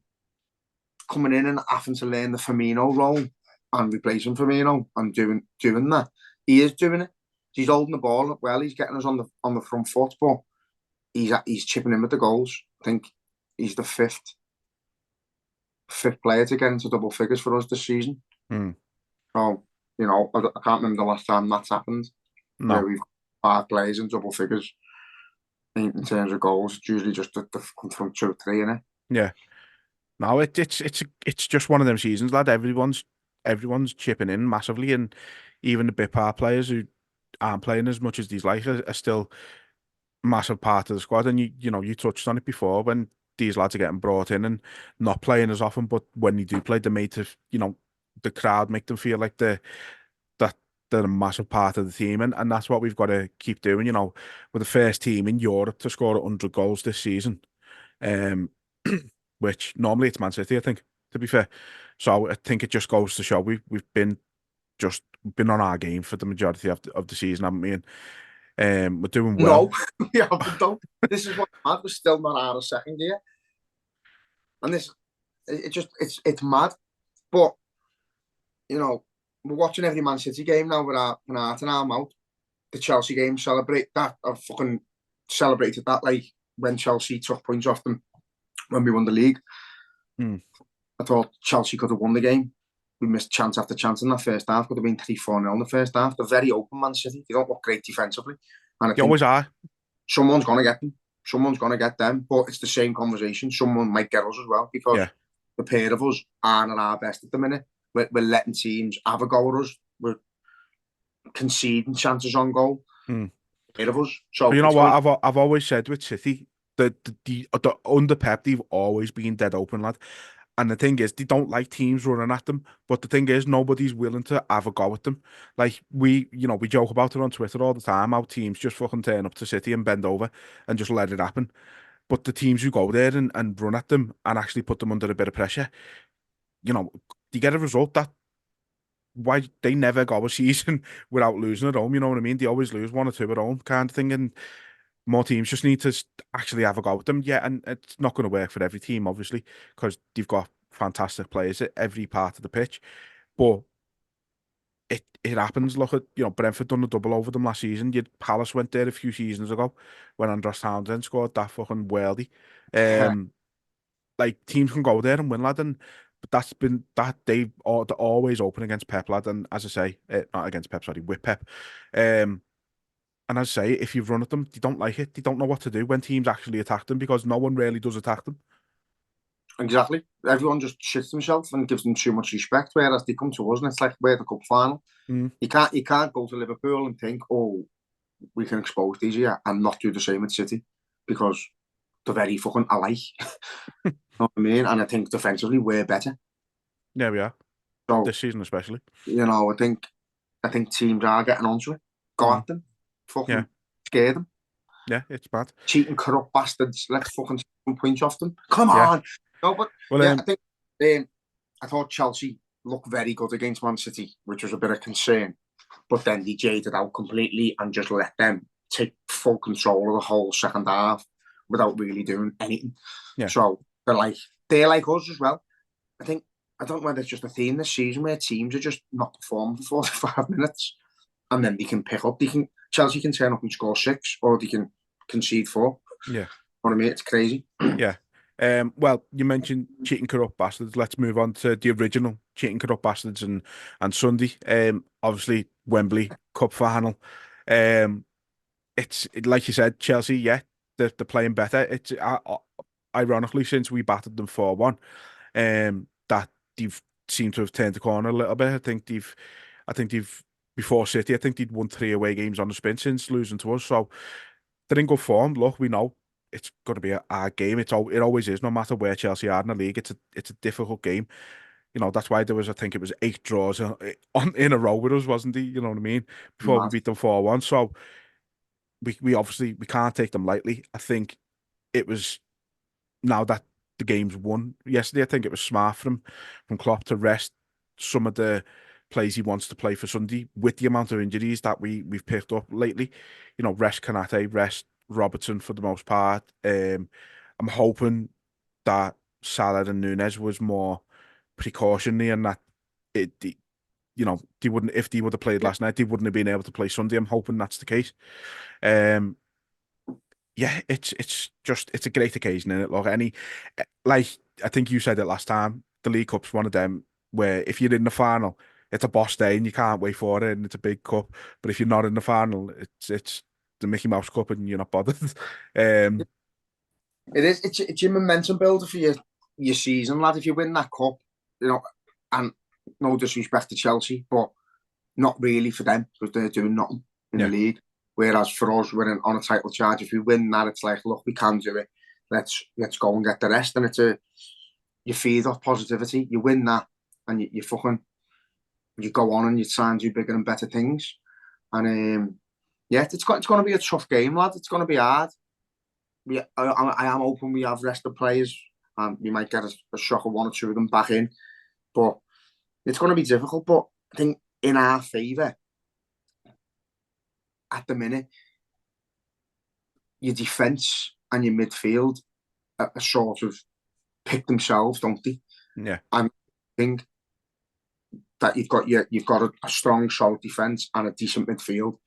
coming in and having to learn the Firmino role and replacing Firmino and doing that. He is doing it. He's holding the ball up well. He's getting us on the front foot, but he's chipping in with the goals. I think he's the fifth player to get into double figures for us this season. So, you know, I can't remember the last time that's happened. No. Where we've got 5 players in double figures in terms of goals. It's usually just the from 2 or 3, innit? Yeah. No, it's just one of them seasons, lad. Everyone's chipping in massively, and even the bit part players who aren't playing as much as these like are still a massive part of the squad. And you touched on it before when these lads are getting brought in and not playing as often, but when they do play, they're made to, the crowd make them feel like they're a massive part of the team, and that's what we've got to keep doing. We're the first team in Europe to score 100 goals this season. Which normally it's Man City, I think, to be fair. So I think it just goes to show we've been on our game for the majority of the season, haven't we? And we're doing well. No, yeah, but don't. This is what mad. We're still not out of second gear, and it's mad. But we're watching every Man City game now with our heart in our mouth. The Chelsea game, celebrate that. I fucking celebrated that like when Chelsea took points off them when we won the league. I thought Chelsea could have won the game. We missed chance after chance in that first half. Could have been 3-4-0 in the first half. They're very open, Man City. They don't look great defensively. And I You always are. someone's going to get them. Someone's going to get them. But it's the same conversation. Someone might get us as well because the pair of us aren't at our best at the minute. We're letting teams have a go at us. We're conceding chances on goal. Pair of us. So but you know what? I've always said with City, the under Pep, they've always been dead open, lad. And the thing is, they don't like teams running at them. But the thing is, nobody's willing to have a go at them. Like, we joke about it on Twitter all the time, how teams just fucking turn up to City and bend over and just let it happen. But the teams who go there and run at them and actually put them under a bit of pressure, they get a result that why they never go a season without losing at home, you know what I mean? They always lose 1 or 2 at home kind of thing. And more teams just need to actually have a go at them. Yeah, and it's not going to work for every team, obviously, because they've got fantastic players at every part of the pitch. But it happens. Look at, Brentford done a double over them last season. Palace went there a few seasons ago when Andros Townsend scored that fucking worldie. Like, teams can go there and win, lad, but that's been that they're always open against Pep, lad. And as I say, not against Pep, sorry, with Pep. And as I say, if you run at them, they don't like it. They don't know what to do when teams actually attack them because no one really does attack them. Exactly. Everyone just shits themselves and gives them too much respect, whereas they come to us and it's like we're the cup final. You can't go to Liverpool and think, oh, we can expose these here and not do the same at City because they're very fucking alike. You know what I mean? And I think defensively we're better. Yeah, we are. So, this season especially. I think teams are getting onto it. Go at them. Fucking scare them. Yeah, it's bad. Cheating, corrupt bastards. Let's fucking take some points off them. Come on. No, but I think I thought Chelsea looked very good against Man City, which was a bit of concern. But then they jaded out completely and just let them take full control of the whole second half without really doing anything. Yeah. So they're like us as well. I don't know whether it's just a theme this season where teams are just not performing for 45 minutes and then they can pick up. Chelsea can turn up and score 6 or they can concede 4. Yeah. You know what I mean? It's crazy. Yeah. Well, you mentioned cheating corrupt bastards. Let's move on to the original cheating corrupt bastards and Sunday. Obviously Wembley Cup final. It's like you said, Chelsea. Yeah, they're playing better. It's ironically since we battered them 4-1, that they've seemed to have turned the corner a little bit. I think they've before City. I think they'd won 3 away games on the spin since losing to us. So they're in good form. Look, we know it's going to be a hard game. It always is, no matter where Chelsea are in the league. It's a difficult game. That's why there was, I think it was 8 draws in a row with us, wasn't he? You know what I mean? Before we beat them 4-1. So we obviously we can't take them lightly. I think it was, now that the game's won yesterday, I think it was smart from Klopp to rest some of the players he wants to play for Sunday with the amount of injuries that we've picked up lately. Rest Kanate, rest Robertson for the most part. I'm hoping that Salah and Nunes was more precautionary and that they wouldn't, if they would have played last night, they wouldn't have been able to play Sunday. I'm hoping that's the case. Yeah, it's a great occasion, isn't it? Look, I think you said it last time, the League Cup's one of them where if you're in the final, it's a boss day and you can't wait for it and it's a big cup. But if you're not in the final, it's the Mickey Mouse Cup and you're not bothered. It is. It's your momentum builder for your season, lad. If you win that cup, and no disrespect to Chelsea, but not really for them because they're doing nothing in the league. Whereas for us, we're on a title charge. If we win that, it's like, look, we can do it. Let's go and get the rest. And you feed off positivity. You win that, and you go on and you try and do bigger and better things. And it's going to be a tough game, lad. It's going to be hard. I am hoping we have rested players, and we might get a shock of 1 or 2 of them back in. But it's going to be difficult. But I think in our favour, at the minute, your defence and your midfield are sort of pick themselves, don't they? Yeah. And I think that you've got a strong, solid defence and a decent midfield.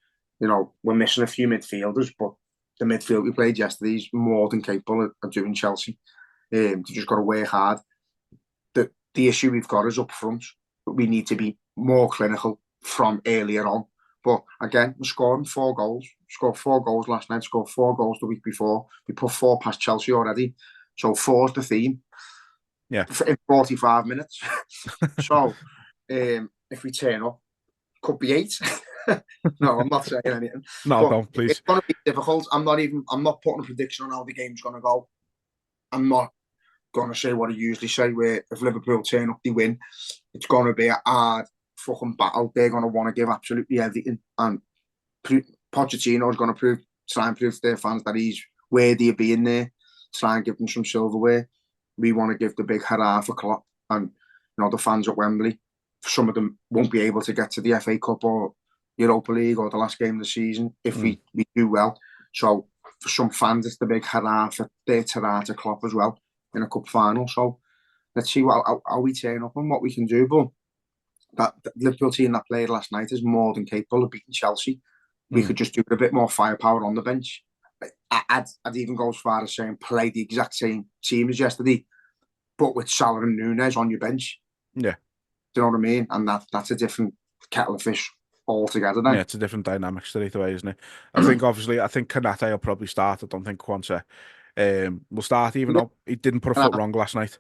You know, we're missing a few midfielders, but the midfield we played yesterday is more than capable of doing Chelsea. They just got to work hard. The issue we've got is up front. We need to be more clinical from earlier on. But again, we're scoring 4 goals. Scored 4 goals last night, scored 4 goals the week before. We put 4 past Chelsea already. So 4's the theme. Yeah. In 45 minutes. So if we turn up, could be 8. No, I'm not saying anything. No, don't, please. It's going to be difficult. I'm not putting a prediction on how the game's going to go. I'm not going to say what I usually say, where if Liverpool turn up, they win. It's going to be a hard fucking battle. They're going to want to give absolutely everything. And Pochettino is going to try and prove to their fans that he's worthy of being there, try and give them some silverware. We want to give the big hurrah for Klopp. And, you know, the fans at Wembley, some of them won't be able to get to the FA Cup or Europa League or the last game of the season if we do well. So for some fans, it's the big hurrah for their hurrah to Klopp as well in a cup final. So let's see how we turn up and what we can do. But that Liverpool team that played last night is more than capable of beating Chelsea. We could just do a bit more firepower on the bench. I'd even go as far as saying play the exact same team as yesterday, but with Salah and Núñez on your bench. Yeah. Do you know what I mean? And that's a different kettle of fish altogether then. Yeah, it's a different dynamic straight away, isn't it? I think Konate will probably start. I don't think Quansah will start, even though he didn't put a foot wrong last night.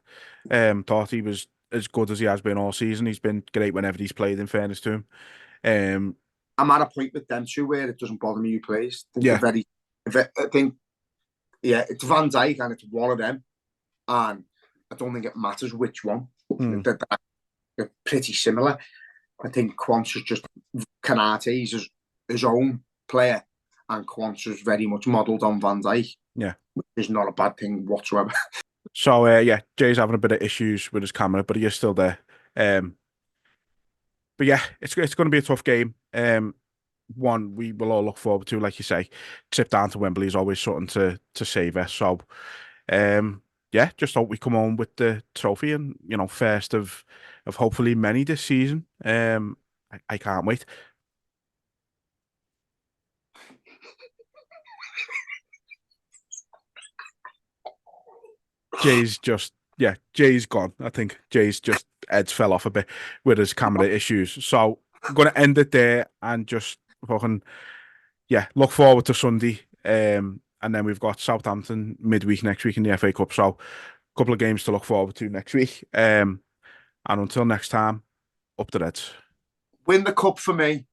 Thought he was as good as he has been all season. He's been great whenever he's played, in fairness to him. I'm at a point with them too where it doesn't bother me who plays. Yeah. It's Van Dijk and it's one of them. And I don't think it matters which one. They're pretty similar. I think Quansah's just Konate. He's his own player, and Quansah's very much modelled on Van Dijk. Yeah, which is not a bad thing whatsoever. So Jay's having a bit of issues with his camera, but he is still there. But yeah, it's going to be a tough game. One we will all look forward to, like you say. Trip down to Wembley is always something to savour. So, just hope we come home with the trophy and, you know, first of hopefully many this season. I can't wait. Jay's gone. I think Jay's just heads fell off a bit with his camera issues. So I'm going to end it there and just fucking look forward to Sunday. And then we've got Southampton midweek next week in the FA Cup. So a couple of games to look forward to next week. And until next time, up the Reds. Win the cup for me.